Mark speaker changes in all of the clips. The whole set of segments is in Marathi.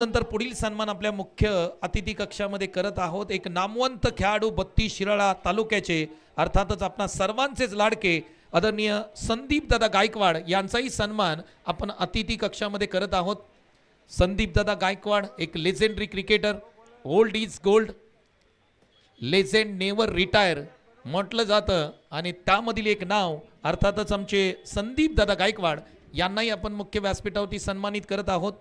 Speaker 1: नंतर पुढील सन्मान आपल्या मुख्य अतिथी कक्षामध्ये करत आहोत। एक नामवंत खेळाडू 32 शिराळा तालुक्याचे अर्थातच आपणा सर्वांचेच लाडके आदरणीय संदीप दादा गायकवाड यांचाही सन्मान आपण अतिथी कक्षामध्ये करत आहोत। संदीप दादा गायकवाड एक legendary cricketer, old is gold, legend never retire म्हटलं जातं आणि त्यामधील एक नाव अर्थातच आमचे संदीप दादा गायकवाड यांनाही आपण मुख्य व्यासपीठावरती सन्मानित करत आहोत।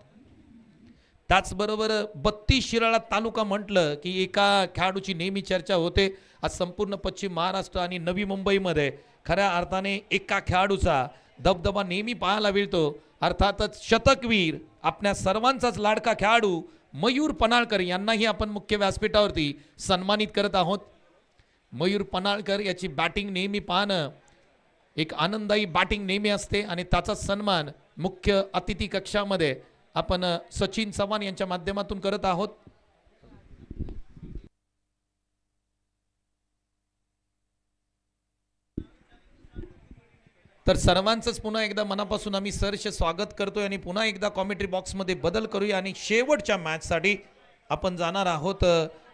Speaker 1: त्याचबरोबर 32 शिराळा तालुका म्हटलं की एका खेळाडूची नेहमी चर्चा होते। आज संपूर्ण पश्चिम महाराष्ट्र आणि नवी मुंबईमध्ये खऱ्या अर्थाने एका खेळाडूचा दबदबा नेहमी पाहायला मिळतो। अर्थातच शतकवीर आपल्या सर्वांचाच लाडका खेळाडू मयूर पनाळकर यांनाही आपण मुख्य व्यासपीठावरती सन्मानित करत आहोत। मयूर पनाळकर याची बॅटिंग नेहमी पाहणं एक आनंददायी बॅटिंग नेहमी असते आणि त्याचा सन्मान मुख्य अतिथी कक्षामध्ये आपण सचिन चव्हाण यांच्या माध्यमातून करत आहोत। तर सर्वांचंच पुन्हा एकदा मनापासून आम्ही सहर्ष स्वागत करतोय आणि पुन्हा एकदा कॉमेंट्री बॉक्समध्ये बदल करूया आणि शेवटच्या मॅचसाठी आपण जाणार आहोत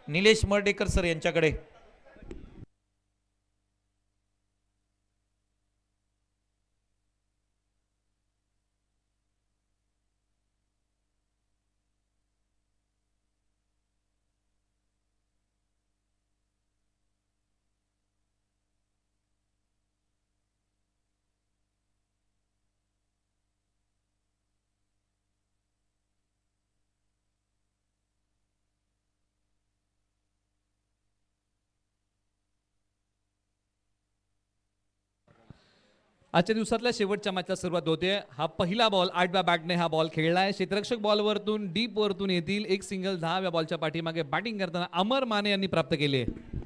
Speaker 1: निलेश मर्डेकर सर यांच्याकडे।
Speaker 2: आजच्या दिवसातल्या शेवटच्या मॅचला सुरुवात होते। हा पहिला बॉल 8व्या बॅटने हा बॉल खेळलाय। क्षेत्ररक्षक बॉलवरतून डीप वरतून येतील एक सिंगल 10व्या बॉलच्या पाठीमागे बॅटिंग करताना अमर माने यांनी प्राप्त केली आहे।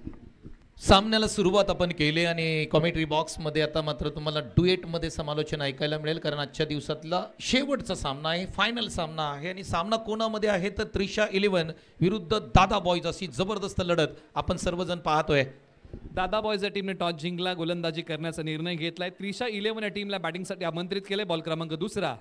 Speaker 1: सामन्याला सुरुवात आपण केली आणि कॉमेंट्री बॉक्समध्ये आता मात्र तुम्हाला डुएटमध्ये समालोचन ऐकायला मिळेल, कारण आजच्या दिवसातला शेवटचा सामना आहे, फायनल सामना आहे आणि सामना कोणामध्ये आहे तर त्रिशा 11 विरुद्ध दादा बॉयज अशी जबरदस्त लढत आपण सर्वजण पाहतोय।
Speaker 2: दादा बॉयज या टीमने टॉस जिंकला, गोलंदाजी करण्याचा निर्णय घेतलाय। त्रिशा 11 या टीमला बॅटिंगसाठी आमंत्रित केले। बॉल क्रमांक 2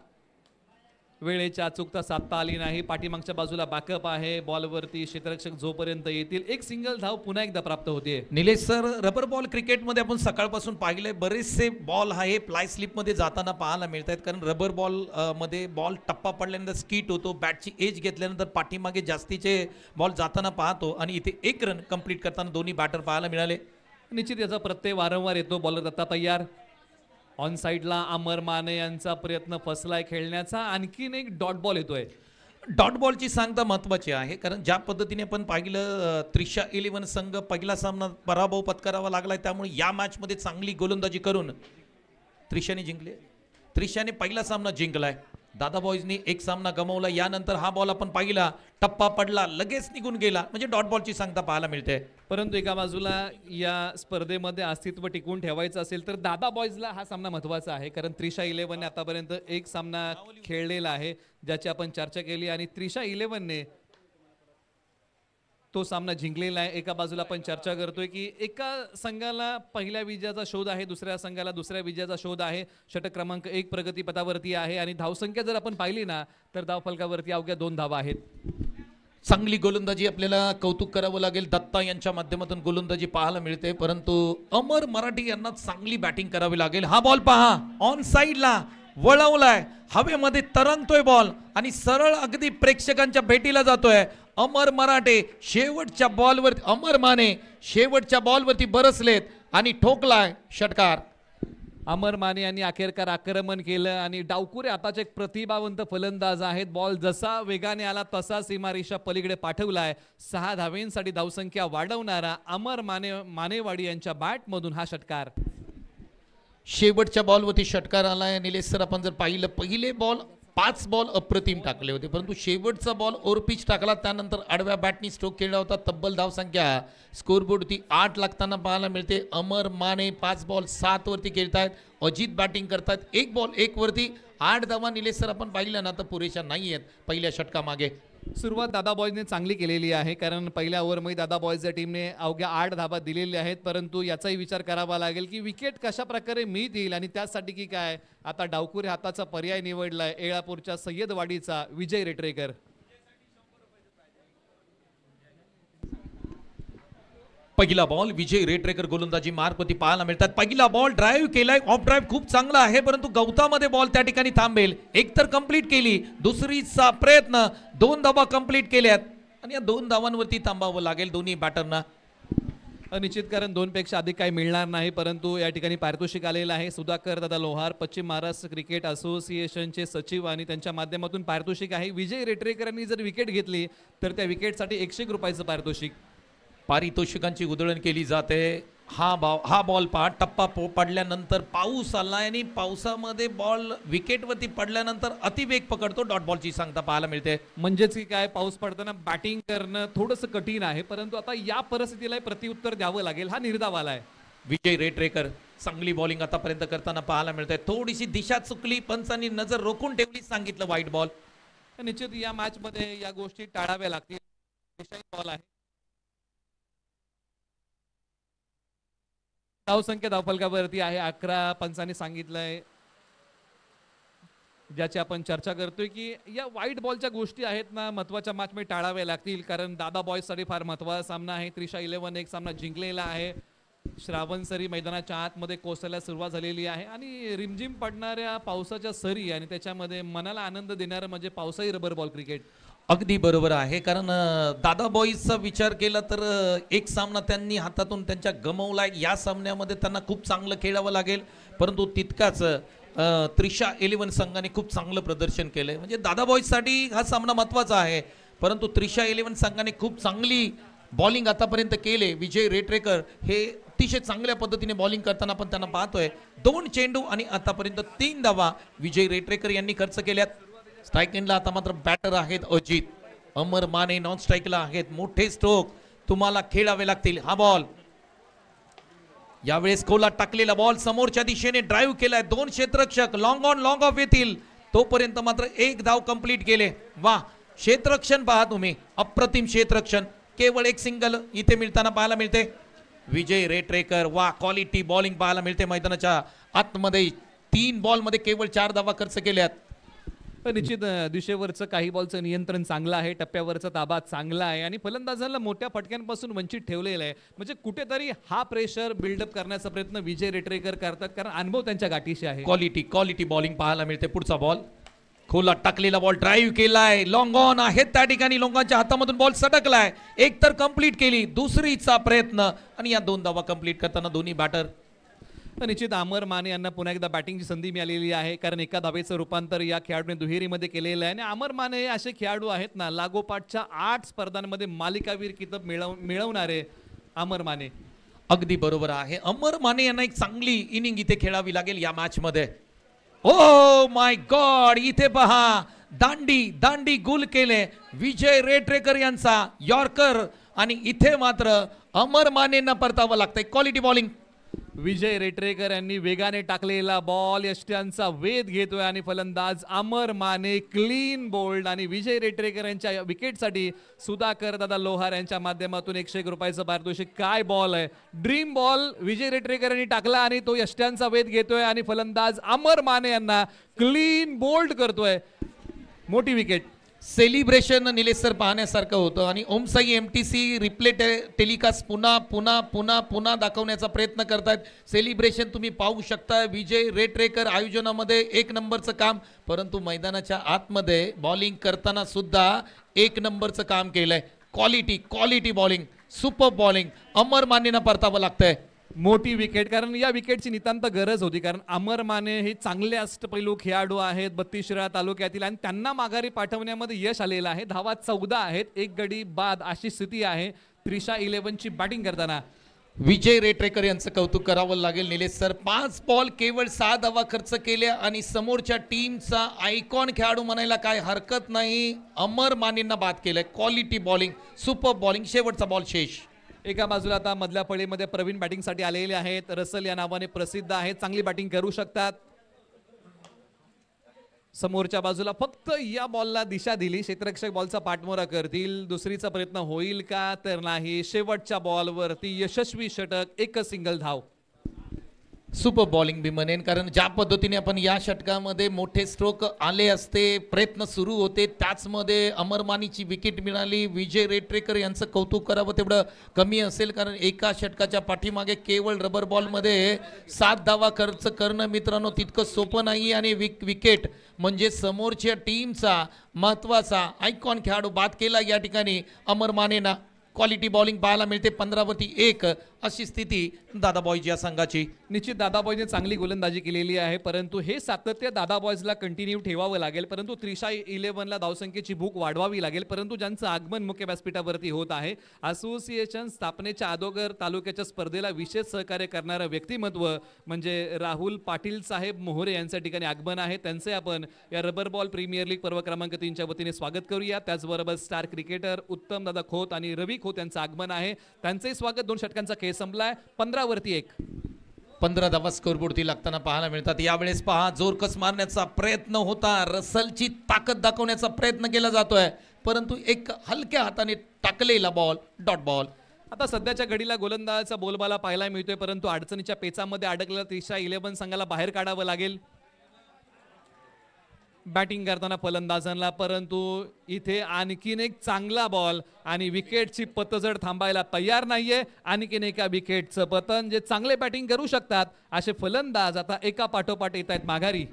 Speaker 2: वेळेची अचूकता साधता आली नाही। पाठीमागच्या बाजूला बॅकअप आहे। बॉलवरती क्षेत्ररक्षक जोपर्यंत येतील एक सिंगल धाव पुन्हा एकदा प्राप्त होते।
Speaker 1: निलेश सर, रबर बॉल क्रिकेटमध्ये आपण सकाळपासून पाहिले बरेचसे बॉल आहे प्लाय स्लिपमध्ये जाताना पाहायला मिळत आहेत, कारण रबर बॉल मध्ये बॉल टप्पा पडल्यानंतर स्किट होतो, बॅटची एज घेतल्यानंतर पाठीमागे जास्तीचे बॉल जाताना पाहतो आणि इथे एक रन कंप्लीट करताना दोन्ही बॅटर पाहायला मिळाले।
Speaker 2: निश्चित याचा प्रत्यय वारंवार येतो। बॉलर दत्ता तयार, ऑन साइडला अमर माने यांचा प्रयत्न फसलाय खेळण्याचा। आणखीन एक डॉट बॉल येतोय।
Speaker 1: डॉट बॉलची सांगता महत्त्वाची आहे, कारण ज्या पद्धतीने आपण पाहिलं त्रिशा 11 संघ पहिला सामना पराभव पत्करावा लागलाय, त्यामुळे या मॅचमध्ये चांगली गोलंदाजी करून त्रिशाने जिंकले। त्रिशाने पहिला सामना जिंकलाय, दादा बॉयजनी एक सामना गमावला। यानंतर हा बॉल आपण पाहिला टप्पा पडला, लगेच निघून गेला, म्हणजे डॉट बॉलची सांगता पाहायला मिळते।
Speaker 2: परंतु एका बाजूला या स्पर्धेमध्ये अस्तित्व टिकवून ठेवायचं असेल तर दादा बॉयजला हा सामना महत्त्वाचा आहे, कारण त्रिशा 11 ने आतापर्यंत एक सामना खेळलेला आहे ज्याची आपण चर्चा केली आणि त्रिशा 11 ने तो सामना जिंकलेला आहे। एका बाजूला आपण चर्चा करतोय की एका संघाला पहिल्या विजयाचा शोध आहे, दुसऱ्या संघाला दुसऱ्या विजयाचा शोध आहे। षटक क्रमांक 1 प्रगतीपथावरती आहे आणि धावसंख्या जर आपण पाहिली ना तर धावफलकावरती अवघ्या 2 धावा आहेत।
Speaker 1: चांगली गोलंदाजी, आपल्याला कौतुक करावं लागेल, दत्ता यांच्या माध्यमातून गोलंदाजी पाहायला मिळते, परंतु अमर मराठी यांना चांगली बॅटिंग करावी लागेल। हा बॉल पहा, ऑन साइडला वळवलाय, हवेमध्ये तरंगतोय बॉल आणि सरळ अगदी प्रेक्षकांच्या भेटीला जातोय। अमर मराठे शेवटच्या बॉलवरती, अमर माने शेवटच्या बॉलवरती बरसलेत आणि ठोकलाय षटकार।
Speaker 2: अमर माने यांनी अखेरकार आक्रमण केलं आणि डावकुरे आताचे एक प्रतिभावंत फलंदाज आहेत। बॉल जसा वेगाने आला तसा सीमारेषा पलीकडे पाठवलाय। 6 धावेंसाठी धावसंख्या वाढवणारा अमर मानेवाडी यांच्या बॅटमधून हा षटकार।
Speaker 1: शेवटच्या बॉलवरती षटकार आलाय। निलेश सर, आपण जर पाहिलं पहिले बॉल 5 बॉल अप्रतिम टाकले होते, परंतु शेवटचा बॉल ओव्हरपिच टाकला, त्यानंतर आडव्या बॅटनी स्ट्रोक केला होता। तब्बल धावसंख्या स्कोरबोर्डवरती 8 लागताना पाहायला मिळते। अमर माने 5 बॉल 7 वरती खेळतायत, अजित बॅटिंग करतात 1 बॉल 1 वरती। 8 धावा निलेश सर आपण पाहिलं ना तर पुरेशा नाही आहेत पहिल्या षटकामागे।
Speaker 2: सुरुवात दादा बॉयजने चांगली केलेली आहे, कारण पहिल्या ओव्हरमध्ये दादा बॉयजच्या टीमने अवघ्या 8 धावा दिलेल्या आहेत, परंतु याचाही विचार करावा लागेल की विकेट कशा प्रकारे मिळतील आणि त्यासाठी की काय आता डावकुरे हाताचा पर्याय निवडलाय। येळापूरच्या सय्यदवाडीचा विजय रेटरेकर।
Speaker 1: पहिला बॉल विजय रेटरेकर गोलंदाजी मार्कवरती पाहायला मिळतात. पहिला बॉल ड्राईव्ह केलाय, ऑफ ड्राईव्ह खूप चांगला आहे, परंतु गवतामध्ये बॉल त्या ठिकाणी थांबेल. एक तर कंप्लीट केली, दुसरीचा प्रयत्न, 2 धावा कंप्लीट केल्यात आणि या 2 धावांवरती थांबावं लागेल दोन्ही बॅटरना.
Speaker 2: निश्चित, कारण 2 पेक्षा अधिक काही मिळणार नाही, परंतु या ठिकाणी पारितोषिक आलेलं आहे. सुधाकर दादा लोहार, पश्चिम महाराष्ट्र क्रिकेट असोसिएशनचे सचिव आणि त्यांच्या माध्यमातून पारितोषिक आहे. विजय रेटरेकरांनी जर विकेट घेतली तर त्या विकेटसाठी 101 रुपयाचं पारितोषिक.
Speaker 1: पारितोषिकांची उधळण केली जाते. हा बॉल पहा, टप्पा पडल्यानंतर पाऊस आला आणि पावसामध्ये बॉल विकेटवरती पडल्यानंतर अतिवेग पकडतो. डॉट बॉलची सांगता पाहायला मिळते.
Speaker 2: म्हणजेच की काय, पाऊस पडताना बॅटिंग करणं थोडंसं कठीण आहे, परंतु आता या परिस्थितीला प्रत्युत्तर द्यावं लागेल, हा निर्धाव आलाय.
Speaker 1: विजय रेटरेकर चांगली बॉलिंग आतापर्यंत करताना पाहायला मिळते. थोडीशी दिशा चुकली, पंचांनी नजर रोखून ठेवली, सांगितलं वाईट बॉल.
Speaker 2: निश्चित या मॅच मध्ये या गोष्टी टाळाव्या लागतील. बॉल आहे, धावसंख्या धावफलकावरती आहे 11. पंचांनी सांगितलंय, ज्याची आपण चर्चा करतोय की या व्हाईट बॉलच्या गोष्टी आहेत ना, महत्वाच्या मॅच मध्ये टाळाव्या लागतील, कारण दादा बॉयज साठी फार महत्वाचा सामना आहे. त्रिशा 11 एक सामना जिंकलेला आहे. श्रावण सरी मैदानाच्या आतमध्ये कोसळायला सुरुवात झालेली आहे आणि रिमझिम पडणाऱ्या पावसाच्या सरी आणि त्याच्यामध्ये मनाला आनंद देणारं म्हणजे पावसाळी रबर बॉल क्रिकेट.
Speaker 1: अगदी बरोबर आहे, कारण दादा बॉईजचा विचार केला तर एक सामना त्यांनी हातातून त्यांच्या गमवलाय. या सामन्यामध्ये त्यांना खूप चांगलं खेळावं लागेल, परंतु तितकाच त्रिशा 11 संघाने खूप चांगलं प्रदर्शन केलंय. म्हणजे दादा बॉईजसाठी हा सामना महत्वाचा आहे, परंतु त्रिशा 11 संघाने खूप चांगली बॉलिंग आतापर्यंत केले. विजय रेटरेकर हे अतिशय चांगल्या पद्धतीने बॉलिंग करताना आपण त्यांना पाहतोय. 2 चेंडू आणि आतापर्यंत 3 धावा विजय रेटरेकर यांनी खर्च केल्यात. स्ट्राईक एंडला आता मात्र बॅटर आहेत अजित. अमर माने नॉन स्ट्राईकला आहेत. मोठे स्ट्रोक तुम्हाला खेळावे लागतील. हा बॉल यावेळेस खोला टाकलेला बॉल समोरच्या दिशेने ड्राईव्ह केलाय. 2 क्षेत्ररक्षक लॉंग ऑन लॉंग ऑफ येतील, तोपर्यंत मात्र 1 धाव कंप्लीट केले. वा, क्षेत्ररक्षण पहा तुम्ही, अप्रतिम क्षेत्ररक्षण. केवळ 1 सिंगल इथे मिळताना पाहायला मिळते. विजय रेटरेकर, वा, क्वालिटी बॉलिंग पाहायला मिळते. मैदानाच्या आतमध्ये 3 बॉल मध्ये केवळ 4 धावा खर्च केल्यात.
Speaker 2: निश्चित दिशेवरचं काही बॉलचं नियंत्रण चांगलं आहे, टप्प्यावरचा ताबा चांगला आहे आणि फलंदाजांना मोठ्या फटक्यांपासून वंचित ठेवलेलं आहे. म्हणजे कुठेतरी हा प्रेशर बिल्डअप करण्याचा प्रयत्न विजय रेटरेकर करतात, कारण अनुभव त्यांच्या गाठीशी आहे.
Speaker 1: क्वालिटी बॉलिंग पाहायला मिळते. पुढचा बॉल खोला टाकलेला बॉल ड्राईव्ह केलाय. लॉंग ऑन आहेत त्या ठिकाणी, लॉंगॉनच्या हातामधून बॉल सटकलाय. एक तर कंप्लीट केली, दुसरीचा प्रयत्न आणि या 2 धावा कंप्लीट करताना दोन्ही बॅटर.
Speaker 2: निश्चित अमर माने यांना पुन्हा एकदा बॅटिंगची संधी मिळालेली आहे, कारण एका धावेचं रूपांतर या खेळाडूने दुहेरीमध्ये केलेलं आहे. आणि अमर माने असे खेळाडू आहेत ना, लागोपाठच्या 8 स्पर्धांमध्ये मालिकावीर किताब मिळवणारे अमर माने.
Speaker 1: अगदी बरोबर आहे. अमर माने यांना एक चांगली इनिंग इथे खेळावी लागेल या मॅच मध्ये. ओ माय गॉड, इथे पहा, दांडी गुल केले विजय रेटरेकर यांचा यॉर्कर आणि इथे मात्र अमर मानेंना परतावं लागतंय. Quality bowling.
Speaker 2: विजय रेटरेकर यांनी वेगाने टाकलेला बॉल यष्ट्यांचा वेध घेतोय आणि फलंदाज अमर माने क्लीन बोल्ड. आणि विजय रेटरेकर यांच्या विकेटसाठी सुधाकर दादा लोहार यांच्या माध्यमातून 101 रुपयाचं पारितोषिक. काय बॉल आहे, ड्रीम बॉल विजय रेटरेकर यांनी टाकला आणि तो यष्ट्यांचा वेध घेतोय आणि फलंदाज अमर माने यांना क्लीन बोल्ड करतोय. मोठी विकेट.
Speaker 1: सेलिब्रेशन निलेश सर पाहण्यासारखं होतं आणि ओमसाई MTC रिप्ले टेलिकास्ट पुन्हा दाखवण्याचा प्रयत्न करतात. सेलिब्रेशन तुम्ही पाहू शकता. विजय रेटरेकर आयोजनामध्ये 1 नंबरचं काम, परंतु मैदानाच्या आतमध्ये बॉलिंग करताना सुद्धा 1 नंबरचं काम केलंय. Quality bowling, super bowling. Amar मानेंना परतावं लागतंय.
Speaker 2: मोठी विकेट, कारण या विकेटची नितांत गरज होती, कारण अमर माने हे चांगले अष्टपैलू खेळाडू आहेत 32 शिराळा तालुक्यातील आणि त्यांना माघारी पाठवण्यामध्ये यश आलेलं आहे. धावा 14 आहेत, 1 गडी बाद अशी स्थिती आहे त्रिशा 11 ची बॅटिंग करताना.
Speaker 1: विजय रेटरेकर यांचं कौतुक करावं लागेल निलेश सर. 5 बॉल केवळ 6 धावा खर्च केल्या आणि समोरच्या टीमचा आयकॉन खेळाडू म्हणायला काय हरकत नाही, अमर मानेंना बाद केलंय. Quality bowling, super bowling. शेवटचा बॉल शेष.
Speaker 2: एका बाजूला आता मधल्या फळीमध्ये प्रवीण बॅटिंगसाठी आलेले आहेत. रसल या नावाने प्रसिद्ध आहेत, चांगली बॅटिंग करू शकतात. समोरच्या बाजूला फक्त या बॉलला दिशा दिली, क्षेत्ररक्षक बॉलचा पाठमोरा करतील. दुसरीचा प्रयत्न होईल का, तर नाही. शेवटच्या बॉलवरती यशस्वी षटक, 1 सिंगल धाव.
Speaker 1: सुपर बॉलिंग बी म्हणेन, कारण ज्या पद्धतीने आपण या षटकामध्ये मोठे स्ट्रोक आले असते, प्रयत्न सुरू होते, त्याचमध्ये अमरमानीची विकेट मिळाली. विजय रेटरेकर यांचं कौतुक करावं तेवढं कमी असेल, कारण एका षटकाच्या पाठीमागे केवळ रबर बॉलमध्ये 7 धावा खर्च करणं मित्रांनो तितकं सोपं नाही. आणि विकेट म्हणजे समोरच्या टीमचा महत्त्वाचा आयकॉन खेळाडू बाद केला या ठिकाणी अमरमानेना. क्वालिटी बॉलिंग पाहायला मिळते. 15वरती 1 अशी स्थिती दादा बॉयज या संघाची.
Speaker 2: निश्चित दादा बॉयजने चांगली गोलंदाजी केलेली आहे, परंतु हे सातत्य दादा बॉयजला कंटिन्यू ठेवावं लागेल. परंतु त्रिशा 11ला धावसंख्येची भूक वाढवावी लागेल. परंतु ज्यांचं आगमन मुख्य व्यासपीठावरती होत आहे, असोसिएशन स्थापनेच्या अगोदर तालुक्याच्या स्पर्धेला विशेष सहकार्य करणारं व्यक्तिमत्व म्हणजे राहुल पाटील साहेब मोहरे यांच्या ठिकाणी आगमन आहे. त्यांचे आपण या रबर बॉल प्रीमियर लीग पर्व क्रमांक 3च्या वतीने स्वागत करूया. त्याचबरोबर स्टार क्रिकेटर उत्तम दादा खोत आणि रवी खोत यांचं आगमन आहे. त्यांचंही स्वागत. 2 षटकांचा खेळ संपलाय. 15वरती 1.
Speaker 1: 15 धावा स्कोरबोर्डती लागताना पाहायला मिळतात. यावेळेस पहा जोरकस मारण्याचा प्रयत्न होता, रसलची ताकद दाखवण्याचा प्रयत्न केला जातोय, परंतु एक हलक्या हाताने टाकलेला बॉल डॉट बॉल.
Speaker 2: आता सध्याच्या घडीला गोलंदाजाचा बोलबाला पाहायला मिळतोय, परंतु अडचणीच्या पेचामध्ये अडकलेला त्रिशा 11 संघाला बाहेर काढावं लागेल बॅटिंग करताना फलंदाजांना. परंतु इथे आणखीन एक चांगला बॉल आणि विकेटची पतझड थांबायला तयार नाहीये. आणखीन एका विकेटचं पतन. जे चांगले बॅटिंग करू शकतात असे फलंदाज आता एका पाठोपाठ येत आहेत माघारी.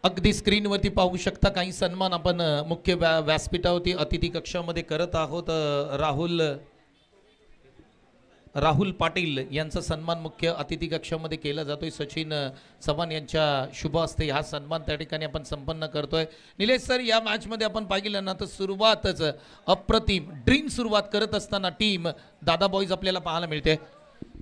Speaker 1: अगदी स्क्रीनवरती पाहू शकता काही सन्मान आपण मुख्य व्यासपीठावरती अतिथी कक्षामध्ये करत आहोत. राहुल पाटील यांचा सन्मान मुख्य अतिथी कक्षामध्ये केला जातोय. सचिन चव्हाण यांच्या शुभ हस्ते हा सन्मान त्या ठिकाणी आपण संपन्न करतोय. निलेश सर, या मॅचमध्ये आपण पाहिलं ना तर सुरुवातच अप्रतिम ड्रीम सुरुवात करत असताना टीम दादा बॉयज आपल्याला पाहायला मिळते.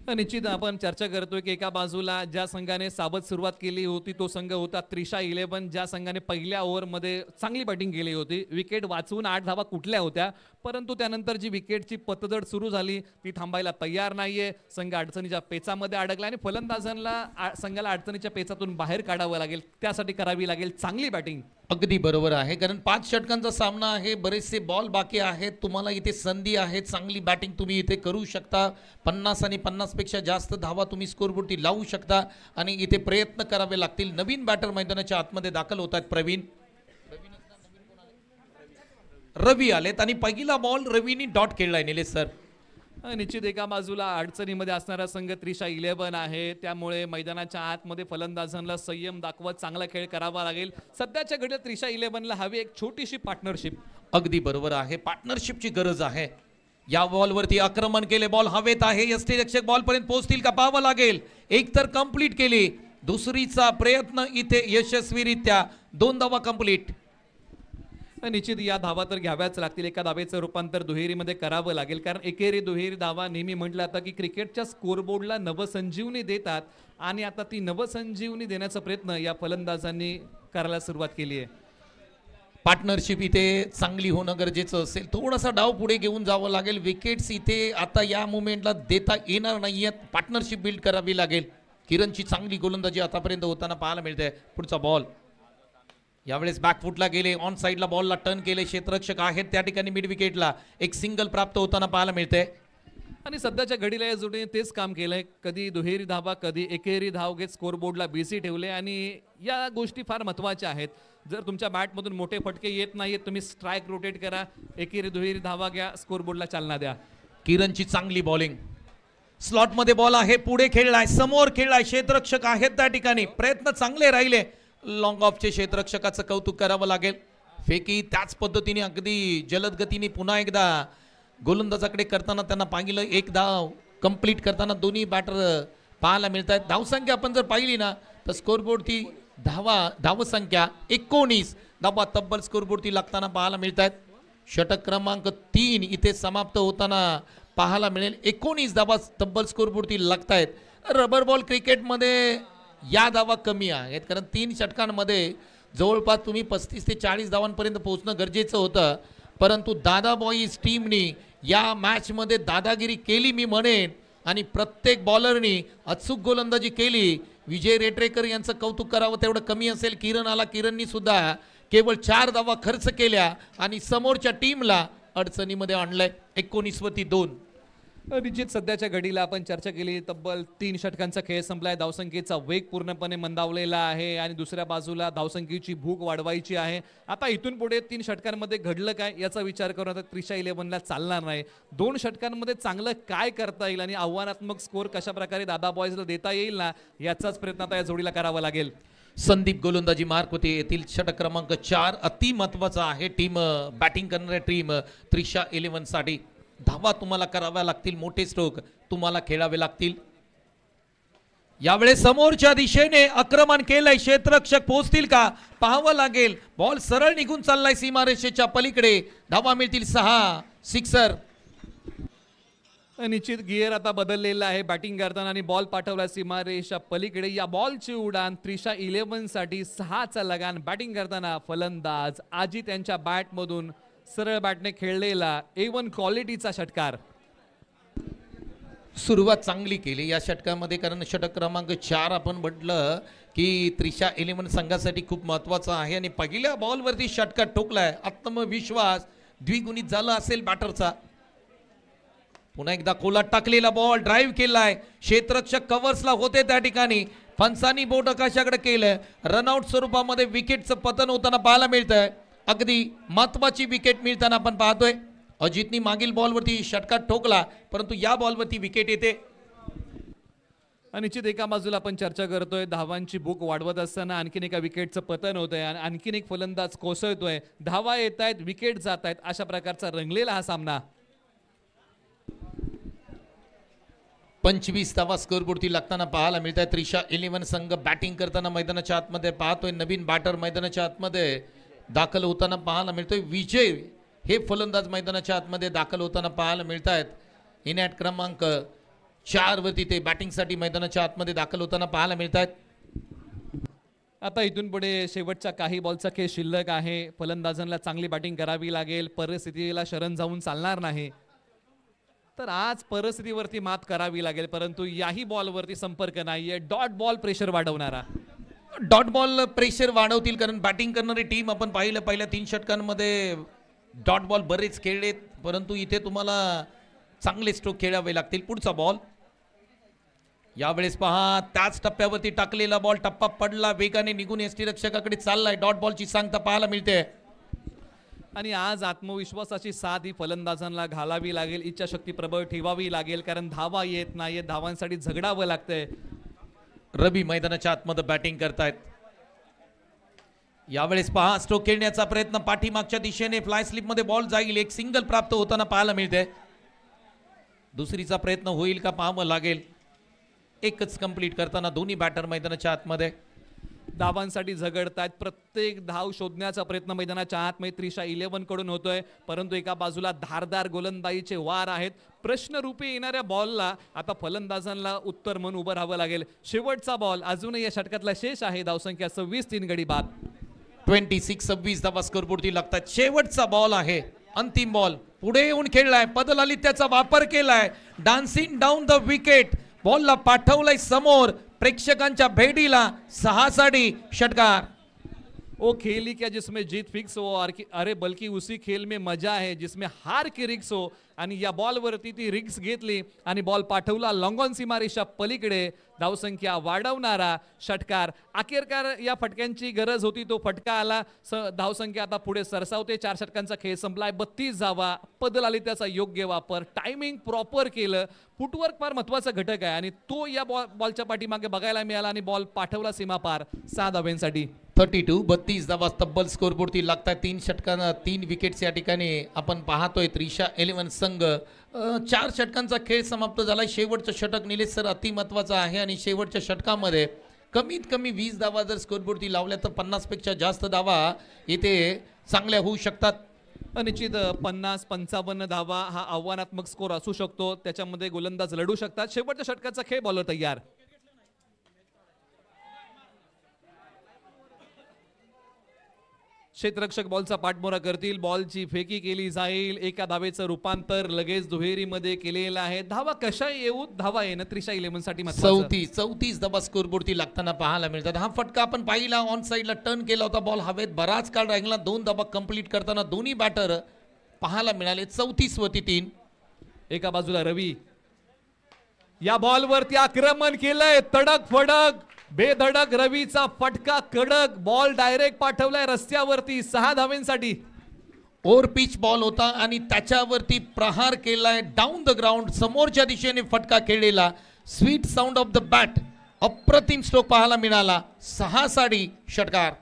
Speaker 2: निश्चित आपण चर्चा करतोय की एका बाजूला ज्या संघाने सावध सुरुवात केली होती तो संघ होता त्रिशा 11, ज्या संघाने पहिल्या ओव्हरमध्ये चांगली बॅटिंग केली होती. विकेट वाचवून 8 धावा कुठल्या होत्या, परंतु त्यानंतर जी विकेटची पतझड सुरू झाली ती थांबायला तयार नाहीये. संघ अडचणीच्या पेचामध्ये अडकला आणि फलंदाजांना संघाला अडचणीच्या पेचातून बाहेर काढावं लागेल. त्यासाठी करावी लागेल चांगली बॅटिंग.
Speaker 1: अगदी बरोबर आहे, कारण 5 षटकांचा सामना आहे, बरेचसे बॉल बाकी आहेत. तुम्हाला इथे संधी आहे, चांगली बॅटिंग तुम्ही इथे करू शकता. 50 आणि 50 पेक्षा जास्त धावा तुम्ही स्कोरबोर्डती लावू शकता आणि इथे प्रयत्न करावे लागतील. नवीन बॅटर मैदानाच्या आतमध्ये दाखल होत आहेत. रवी आलेत आणि पहिला बॉल रवीनी डॉट केलाय. निलेश सर,
Speaker 2: निश्चित एका बाजूला अडचणीमध्ये असणारा संघ त्रिशा 11 आहे, त्यामुळे मैदानाच्या आतमध्ये फलंदाजांना संयम दाखवत चांगला खेळ करावा लागेल. सध्याच्या घडीला त्रिशा 11ला हवी एक छोटीशी पार्टनरशिप.
Speaker 1: अगदी बरोबर आहे, पार्टनरशिपची गरज आहे. या बॉलवरती आक्रमण केले, बॉल हवेत आहे, यष्टीरक्षक बॉल पर्यंत पोहोचतील का पाहावं लागेल. एक तर कंप्लीट केली, दुसरीचा प्रयत्न इथे यशस्वीरित्या 2 धावा कंप्लीट.
Speaker 2: निश्चित या धावा तर घ्याव्याच लागतील. एका धावेचं रूपांतर दुहेरीमध्ये करावं लागेल, कारण एकेरी दुहेरी धावा नेहमी म्हटलं जातं की क्रिकेटच्या स्कोरबोर्डला नवसंजीवनी देतात आणि आता ती नवसंजीवनी देण्याचा प्रयत्न या फलंदाजांनी करायला सुरुवात केली आहे.
Speaker 1: पार्टनरशिप इथे चांगली होणं गरजेचं असेल. थोडासा डाव पुढे घेऊन जावं लागेल. विकेट्स इथे आता या मुवमेंटला देता येणार नाहीयेत. पार्टनरशिप बिल्ड करावी लागेल. किरणची चांगली गोलंदाजी आतापर्यंत होताना पाहायला मिळते. पुढचा बॉल यावेळेस बॅकफुटला गेले, ऑन साईडला बॉलला टर्न केले, क्षेत्ररक्षक आहेत त्या ठिकाणी मिड विकेटला एक सिंगल प्राप्त होताना पाहायला मिळते.
Speaker 2: आणि सध्याच्या घडीला या जोडीने तेच काम केलंय. कधी दुहेरी धावा कधी एकेरी धाव घेत स्कोरबोर्डला बिझी ठेवले आणि या गोष्टी फार महत्त्वाच्या आहेत. जर तुमच्या बॅटमधून मोठे फटके येत नाहीत, तुम्ही स्ट्राईक रोटेट करा, एकेरी दुहेरी धावा घ्या, स्कोरबोर्डला चालना द्या.
Speaker 1: किरणची चांगली बॉलिंग, स्लॉटमध्ये बॉल आहे, पुढे खेळलाय, समोर खेळलाय, क्षेत्ररक्षक आहेत त्या ठिकाणी, प्रयत्न चांगले राहिले. लॉंग ऑफचे क्षेत्ररक्षकाचं कौतुक करावं लागेल. फेकी त्याच पद्धतीने अगदी जलद गतीने पुन्हा एकदा गोलंदाजाकडे करताना त्यांना पाहिलं. एक धाव कंप्लीट करताना दोन्ही बॅटर पाहायला मिळत आहेत. धावसंख्या आपण जर पाहिली ना तर स्कोरबोर्डती धावसंख्या 19 धावा तब्बल स्कोरबोर्डती लागताना पाहायला मिळत आहेत. षटक क्रमांक 3 इथे समाप्त होताना पाहायला मिळेल. 19 धावा तब्बल स्कोरबोर्डती लागत आहेत. रबर बॉल क्रिकेटमध्ये या धावा कमी आहेत, कारण 3 षटकांमध्ये जवळपास तुम्ही 35 ते 40 धावांपर्यंत पोहोचणं गरजेचं होतं. परंतु दादा बॉईज टीमनी या मॅचमध्ये दादागिरी केली मी म्हणेन आणि प्रत्येक बॉलरनी अचूक गोलंदाजी केली. विजय रेटरेकर यांचं कौतुक करावं तेवढं कमी असेल. किरण आला, किरणनी सुद्धा केवळ 4 धावा खर्च केल्या आणि समोरच्या टीमला अडचणीमध्ये आणलंय. 19 वरती 2.
Speaker 2: निश्चित सध्याच्या घडीला आपण चर्चा केली तब्बल 3 षटकांचा खेळ संपलाय. धावसंख्येचा वेग पूर्णपणे मंदावलेला आहे आणि दुसऱ्या बाजूला धावसंख्येची भूक वाढवायची आहे. आता इथून पुढे 3 षटकांमध्ये घडलं काय याचा विचार करून आता त्रिशा 11ला चालणार नाही. 2 षटकांमध्ये चांगलं काय करता येईल आणि आव्हानात्मक स्कोर कशा प्रकारे दादा बॉयजला देता येईल ना याचाच प्रयत्न आता या जोडीला करावा लागेल.
Speaker 1: संदीप गोलंदाजी मार्क होते. येथील षटक क्रमांक 4 अति महत्वाचा आहे टीम बॅटिंग करणाऱ्या टीम त्रिशा 11 साठी. धावा तुम्हाला कराव्या लागतील, मोठे स्ट्रोक तुम्हाला खेळावे लागतील. यावेळेस समोरच्या दिशेने आक्रमण केलंय, क्षेत्ररक्षक पोहोचतील का पाहावं लागेल. बॉल सरळ निघून चाललाय सीमारेषेच्या पलीकडे. धावा मिळतील 6. सिक्सर.
Speaker 2: निश्चित गिअर आता बदललेला आहे बॅटिंग करताना आणि बॉल पाठवला सीमारेषा पलीकडे. या बॉलची उडान त्रिशा 11 साठी 6चा लगान. बॅटिंग करताना फलंदाज आजी त्यांच्या बॅटमधून सरळ बॅटने खेळलेला A1 क्वालिटीचा षटकार.
Speaker 1: सुरुवात चांगली केली या षटकामध्ये, कारण षटक क्रमांक 4 आपण म्हटलं की त्रिशा 11 संघासाठी खूप महत्वाचा आहे आणि पहिल्या बॉलवरती षटकार ठोकलाय. आत्मविश्वास द्विगुणित झाला असेल बॅटरचा. पुन्हा एकदा कोलात टाकलेला बॉल ड्राईव्ह केलाय. क्षेत्ररक्षक कव्हर्सला होते त्या ठिकाणी. फणसानी बोट आकाशाकडे केलंय. रनआउट स्वरूपामध्ये विकेटचं पतन होताना पाहायला मिळतंय. अगदी महत्वाची विकेट मिळताना आपण पाहतोय. अजितनी मागील बॉलवरती षटकार ठोकला, परंतु या बॉलवरती विकेट येते.
Speaker 2: निश्चित एका बाजूला आपण चर्चा करतोय धावांची भूक वाढवत असताना आणखीन एका विकेटचं पतन होतंय आणि आणखीन एक फलंदाज कोसळतोय. धावा येत आहेत, विकेट जात आहेत, अशा प्रकारचा रंगलेला हा सामना.
Speaker 1: 25 धावा स्कोरबोर्डती लागताना पाहायला मिळत आहे. त्रिशा 11 संघ बॅटिंग करताना मैदानाच्या आतमध्ये पाहतोय. नवीन बॅटर मैदानाच्या आतमध्ये दाखल होताना पाहायला मिळतोय. विजय हे फलंदाज मैदानाच्या आतमध्ये दाखल होताना पाहायला मिळत आहेत. इनॅट क्रमांक 4 वरती ते बॅटिंगसाठी मैदानाच्या आतमध्ये दाखल होताना पाहायला मिळत आहेत.
Speaker 2: आता इथून पुढे शेवटचा काही बॉलचा खेळ शिल्लक आहे. फलंदाजांना चांगली बॅटिंग करावी लागेल. परिस्थितीला शरण जाऊन चालणार नाही. तर आज परिस्थितीवरती मात करावी लागेल, परंतु याही बॉलवरती संपर्क नाहीये. डॉट बॉल प्रेशर वाढवणारा.
Speaker 1: डॉट बॉल प्रेशर वाढवतील, कारण बॅटिंग करणारी टीम आपण पाहिलं पहिल्या 3 षटकांमध्ये डॉट बॉल बरेच खेळलेत, परंतु इथे तुम्हाला चांगले स्ट्रोक खेळावे लागतील. पुढचा बॉल यावेळेस पहा त्याच टप्प्यावरती टाकलेला बॉल टप्पा पडला, वेगाने निघून एसटी रक्षकाकडे चाललाय. डॉट बॉलची सांगता पाहायला मिळते.
Speaker 2: आणि आज आत्मविश्वासाची साथ ही फलंदाजांना घालावी लागेल. इच्छाशक्ती प्रबळ ठेवावी लागेल, कारण धावा येत नाहीये. धावांसाठी झगडावं लागतंय.
Speaker 1: रवी मैदानाच्या आतमध्ये बॅटिंग करतायत. यावेळेस पहा स्ट्रोक खेळण्याचा प्रयत्न पाठीमागच्या दिशेने फ्लाय स्लिप मध्ये बॉल जाईल. एक सिंगल प्राप्त होताना पाहायला मिळते. दुसरीचा प्रयत्न होईल का पाहावं लागेल. एकच कंप्लीट करताना दोन्ही बॅटर मैदानाच्या आतमध्ये
Speaker 2: धावांसाठी झगडतायत. प्रत्येक धाव शोधण्याचा प्रयत्न मैदानाच्या आतमध्ये त्रिशा 11 कडून होतोय, परंतु एका बाजूला धारदार गोलंदाजीचे वार आहेत. प्रश्नरूपी येणाऱ्या बॉलला आता फलंदाजांना उत्तर म्हणून उभं राहावं लागेल. शेवटचा बॉल अजूनही या षटकातला शेष आहे. धावसंख्या 26, 3 गडी बाद.
Speaker 1: 26 धावा स्कोरबोर्डती लागतात. शेवटचा बॉल आहे, अंतिम बॉल. पुढे येऊन खेळलाय, पदलाली त्याचा वापर केलाय. Dancing down the wicket. बॉलला पाठवलाय समोर प्रेक्षकांच्या भेटीला. 6 साठी षटकार.
Speaker 2: वो खेल ही क्या जिसमें जीत फिक्स हो, और अरे बल्कि उसी खेल में मजा है जिसमें हार की रिक्स हो. आणि या बॉलवरती ती रिक्स घेतली आणि बॉल पाठवला लॉंग ऑन सीमारेषा पलीकडे. धावसंख्या वाढवणारा षटकार. अखेरकार या फटक्यांची गरज होती, तो फटका आला. धावसंख्या आता पुढे सरसावते. 4 षटकांचा खेळ संपलाय. 32 धावा. पदल आली त्याचा योग्य वापर. टायमिंग प्रॉपर केलं. फुटवर्क फार महत्वाचा घटक आहे आणि तो या बॉलच्या पाठीमागे बघायला मिळाला आणि बॉल पाठवला सीमापार 6 धावांसाठी.
Speaker 1: 32 धावा तब्बल स्कोरबोर्डती लागतात. 3 षटकांना 3 विकेट्स या ठिकाणी आपण पाहतोय. त्रिशा 11 संघ 4 षटकांचा खेळ समाप्त झाला. शेवटचं षटक निलेश सर अति महत्वाचं आहे आणि शेवटच्या षटकामध्ये कमीत कमी 20 धावा जर स्कोरबोर्डती लावल्या तर 50 पेक्षा जास्त धावा इथे चांगल्या होऊ शकतात.
Speaker 2: निश्चित 50-55 धावा हा आव्हानात्मक स्कोर असू शकतो. त्याच्यामध्ये गोलंदाज लढू शकतात. शेवटच्या षटकाचा खेळ. बॉलर तयार. क्षेत्ररक्षक बॉलचा पाठमोरा करतील. बॉलची फेकी केली जाईल. एका धावेचं रूपांतर लगेच दुहेरीमध्ये केलेलं आहे. धावा कशा येऊ, धावा येणं त्रिशा 11 साठी
Speaker 1: 34 धावा स्कोरबोर्डती लागताना पाहायला मिळतात. हा फटका आपण पाहिला, ऑन साइडला टर्न केला होता. बॉल हवेत बराच काळ राहिला. 2 धावा कंप्लीट करताना दोन्ही बॅटर पाहायला मिळाले. 34 वरती 3.
Speaker 2: एका बाजूला रवी या बॉलवरती आक्रमण केलंय, तडक फडक बेधडक रवीचा फटका कडक, बॉल डायरेक्ट पाठवलाय रस्त्यावरती 6 धावेंसाठी.
Speaker 1: ओव्हर पिच बॉल होता आणि त्याच्यावरती प्रहार केलाय डाऊन द ग्राउंड, समोरच्या दिशेने फटका खेळलेला. Sweet sound of the bat, अप्रतिम स्ट्रोक पाहायला मिळाला. 6 साडी षटकार.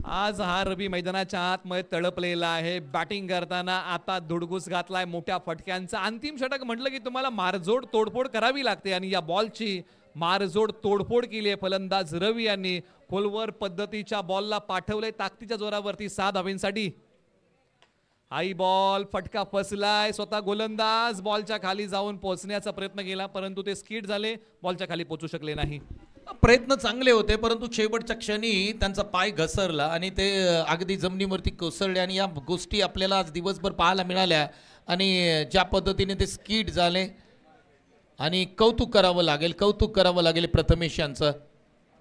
Speaker 2: आज हा रवी मैदानाच्या आतमध्ये तळपलेला आहे. बॅटिंग करताना आता धुडगूस घातलाय मोठ्या फटक्यांचा. अंतिम षटक म्हटलं की तुम्हाला मारजोड तोडफोड करावी लागते आणि या बॉलची मारजोड तोडफोड केली आहे फलंदाज रवी यांनी. खोलवर पद्धतीच्या बॉलला पाठवलंय ताकदीच्या जोरावरती 6 धावेंसाठी. हाई बॉल, फटका फसलाय. स्वतः गोलंदाज बॉलच्या खाली जाऊन पोहोचण्याचा प्रयत्न केला परंतु ते स्किड झाले, बॉलच्या खाली पोहोचू शकले नाही.
Speaker 1: प्रयत्न चांगले होते परंतु शेवटच्या क्षणी त्यांचा पाय घसरला आणि ते अगदी जमिनीवरती कोसळले आणि या गोष्टी आपल्याला आज दिवसभर पाहायला मिळाल्या. आणि ज्या पद्धतीने ते स्किड झाले आणि कौतुक करावं लागेल प्रथमेश यांचं.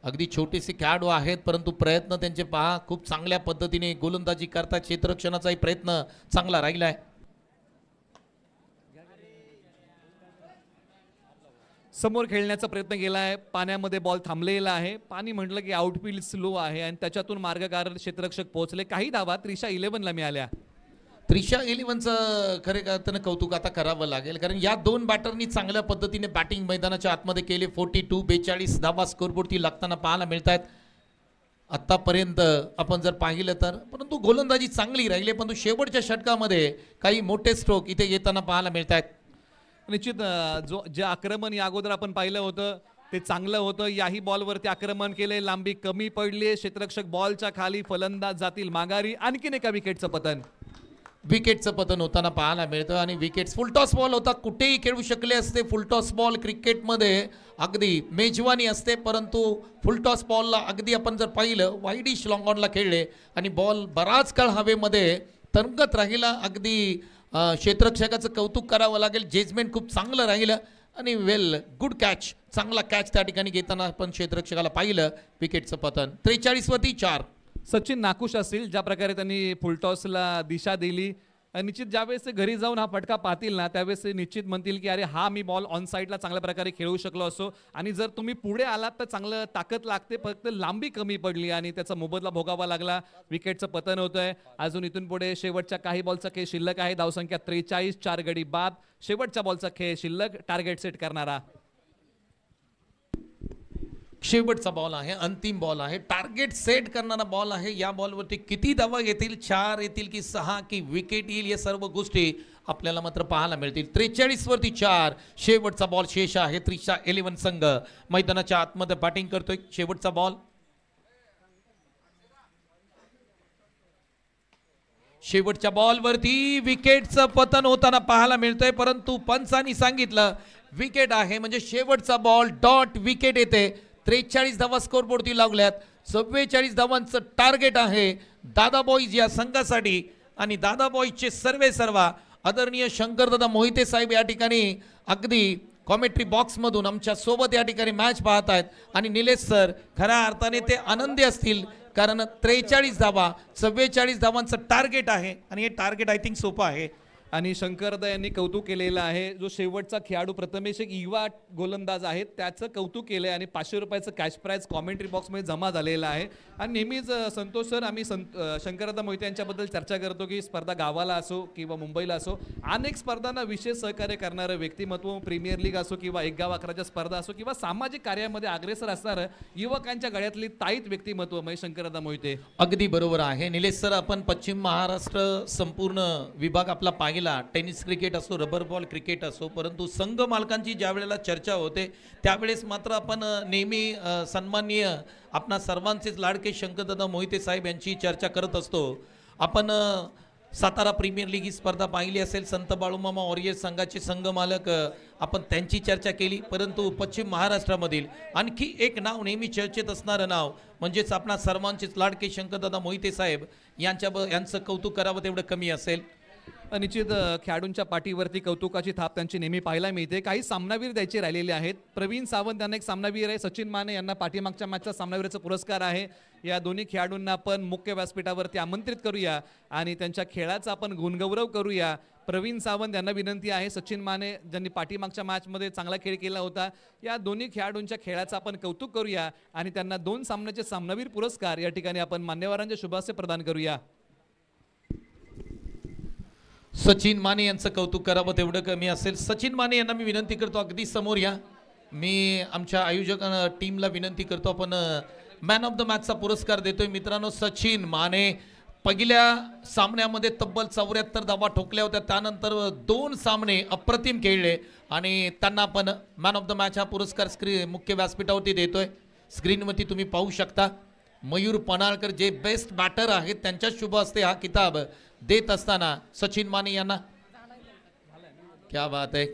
Speaker 1: अगदी छोटेसे खेळाडू आहेत परंतु प्रयत्न त्यांचे पहा, खूप चांगल्या पद्धतीने गोलंदाजी करतात. क्षेत्ररक्षणाचाही प्रयत्न चांगला राहिला आहे.
Speaker 2: समोर खेळण्याचा प्रयत्न केलाय, पाण्यामध्ये बॉल थांबलेला आहे. पाणी म्हटलं की आउटफील्ड स्लो आहे आणि त्याच्यातून मार्गकार क्षेत्ररक्षक पोहोचले. काही धावा त्रिशा 11ला मिळाल्या.
Speaker 1: त्रिशा 11चं खरे अर्थानं कौतुक आता करावं लागेल कारण या 2 बॅटरनी चांगल्या पद्धतीने बॅटिंग मैदानाच्या आतमध्ये केले. 42 धावा स्कोरबोर्डती लागताना पाहायला मिळत आहेत आत्तापर्यंत आपण जर पाहिलं तर. परंतु गोलंदाजी चांगली राहिली परंतु शेवटच्या षटकामध्ये काही मोठे स्ट्रोक इथे येताना पाहायला मिळत आहेत.
Speaker 2: निश्चित जे आक्रमण या अगोदर आपण पाहिलं होतं ते चांगलं होतं. याही बॉलवरती आक्रमण केले, लांबी कमी पडली, क्षेत्ररक्षक बॉलच्या खाली, फलंदाज जातील माघारी. आणखीन एका विकेटचं पतन
Speaker 1: होताना पाहायला मिळतं आणि विकेट्स फुलटॉस बॉल होता, कुठेही खेळू शकले असते. फुलटॉस बॉल क्रिकेटमध्ये अगदी मेजवानी असते परंतु फुलटॉस बॉलला अगदी आपण जर पाहिलं वाईडिश लॉंग ऑनला खेळले आणि बॉल बराच काळ हवेमध्ये तरंगत राहिला. अगदी क्षेत्ररक्षकाचं कौतुक करावं लागेल. जजमेंट खूप चांगलं राहिलं आणि गुड कॅच, चांगला कॅच त्या ठिकाणी घेताना आपण क्षेत्ररक्षकाला पाहिलं. विकेटचं पतन 43वरती 4.
Speaker 2: सचिन नाकुश असतील, ज्या प्रकारे त्यांनी फुलटॉसला दिशा दिली. निश्चित ज्यावेळेस ते घरी जाऊन हा फटका पाहतील ना त्यावेळेस ते निश्चित म्हणतील की अरे हा मी बॉल ऑन साईडला चांगल्या प्रकारे खेळू शकलो असो. आणि जर तुम्ही पुढे आलात तर चांगलं ताकद लागते, फक्त लांबी कमी पडली आणि त्याचा मोबदला भोगावा लागला. विकेटचं पतन होतंय. अजून इथून पुढे शेवटच्या काही बॉलचा खेळ शिल्लक आहे. धावसंख्या 43, 4 गडी बाद. शेवटच्या बॉलचा खेळ शिल्लक, टार्गेट सेट करणारा.
Speaker 1: शेवटचा बॉल आहे, अंतिम बॉल आहे, टार्गेट सेट करणारा बॉल आहे. या बॉलवरती किती धावा येतील, 4 येतील की 6 की विकेट येईल, या सर्व गोष्टी आपल्याला मात्र पाहायला मिळतील. 43वरती 4. शेवटचा बॉल शेष आहे. त्रिशा 11 संघ मैदानाच्या आतमध्ये बॅटिंग करतोय. शेवटचा बॉल, शेवटच्या बॉलवरती विकेटचं पतन होताना पाहायला मिळतंय परंतु पंचांनी सांगितलं विकेट आहे म्हणजे शेवटचा बॉल डॉट विकेट येते. 43 धावा स्कोरबोर्डती लागल्यात. 44 धावांचं टार्गेट आहे दादा बॉईज या संघासाठी आणि दादा बॉईजचे सर्वा आदरणीय शंकरदादा मोहिते साहेब या ठिकाणी अगदी कॉमेंट्री बॉक्समधून आमच्या सोबत या ठिकाणी मॅच पाहत आहेत आणि निलेश सर खऱ्या अर्थाने ते आनंदी असतील कारण 43 धावा 44 धावांचं टार्गेट आहे आणि हे टार्गेट आय थिंक सोपं आहे.
Speaker 2: आणि शंकरदा यांनी कौतुक केलेलं आहे. जो शेवटचा खेळाडू प्रथमेश एक युवा गोलंदाज आहे त्याचं कौतुक केलं आहे आणि 500 रुपयाचं कॅश प्राइज कॉमेंट्री बॉक्समध्ये जमा झालेलं आहे. आणि नेहमीच संतोष सर आम्ही शंकरदा मोहिते यांच्याबद्दल चर्चा करतो की स्पर्धा गावाला असो किंवा मुंबईला असो अनेक स्पर्धांना विशेष सहकार्य करणारं व्यक्तिमत्व, प्रीमियर लीग असो किंवा 1 गाव 11च्या स्पर्धा असो किंवा सामाजिक कार्यामध्ये अग्रेसर असणारं युवकांच्या गळ्यातली ताईत व्यक्तिमत्व म्हणजे शंकरदा मोहिते.
Speaker 1: अगदी बरोबर आहे निलेश सर. आपण पश्चिम महाराष्ट्र संपूर्ण विभाग आपला पाहिला, टेनिस क्रिकेट असो, रबर बॉल क्रिकेट असो, परंतु संघ मालकांची ज्या वेळेला चर्चा होते त्यावेळेस मात्र आपण नेहमी सन्माननीय आपणा सर्वांचेच लाडके शंकरदादा मोहिते साहेब यांची चर्चा करत असतो. आपण सातारा प्रीमियर लीग ही स्पर्धा पाहिली असेल, संत बाळूमामा वॉरियर्स संघाचे संघ मालक आपण त्यांची चर्चा केली. परंतु पश्चिम महाराष्ट्रामधील आणखी एक नाव नेहमी चर्चेत असणारं नाव म्हणजेच आपणा सर्वांचेच लाडके शंकरदादा मोहिते साहेब यांचं कौतुक करावं तेवढं कमी असेल.
Speaker 2: निश्चित खेळाडूंच्या पाठीवरती कौतुकाची थाप त्यांची नेहमी पाहायला मिळते. काही सामनावीर द्यायचे राहिलेले आहेत. प्रवीण सावंत यांना एक सामनावीर आहे, सचिन माने यांना पाठीमागच्या मॅचचा सामनावीराचा पुरस्कार आहे. या दोन्ही खेळाडूंना आपण मुख्य व्यासपीठावरती आमंत्रित करूया आणि त्यांच्या खेळाचा आपण गुणगौरव करूया. प्रवीण सावंत यांना विनंती आहे, सचिन माने ज्यांनी पाठीमागच्या मॅचमध्ये चांगला खेळ केला होता, या दोन्ही खेळाडूंच्या खेळाचं आपण कौतुक करूया आणि त्यांना 2 सामन्याचे सामनावीर पुरस्कार या ठिकाणी आपण मान्यवरांच्या शुभाशय प्रदान करूया.
Speaker 1: सचिन माने यांचं कौतुक करावं तेवढं कमी असेल. सचिन माने यांना मी विनंती करतो, अगदी समोर या. मी आमच्या आयोजक टीमला विनंती करतो, आपण मॅन ऑफ द मॅचचा पुरस्कार देतोय. मित्रांनो, सचिन माने पहिल्या सामन्यामध्ये तब्बल 74 धावा ठोकल्या होत्या. त्यानंतर 2 सामने अप्रतिम खेळले आणि त्यांना आपण मॅन ऑफ द मॅच हा पुरस्कार मुख्य व्यासपीठावरती देतोय. स्क्रीनवरती तुम्ही पाहू शकता. मयूर पनाळकर जे बेस्ट बॅटर आहेत त्यांच्या शुभ हस्ते हा किताब देत असताना सचिन माने यांना क्या बात आहे.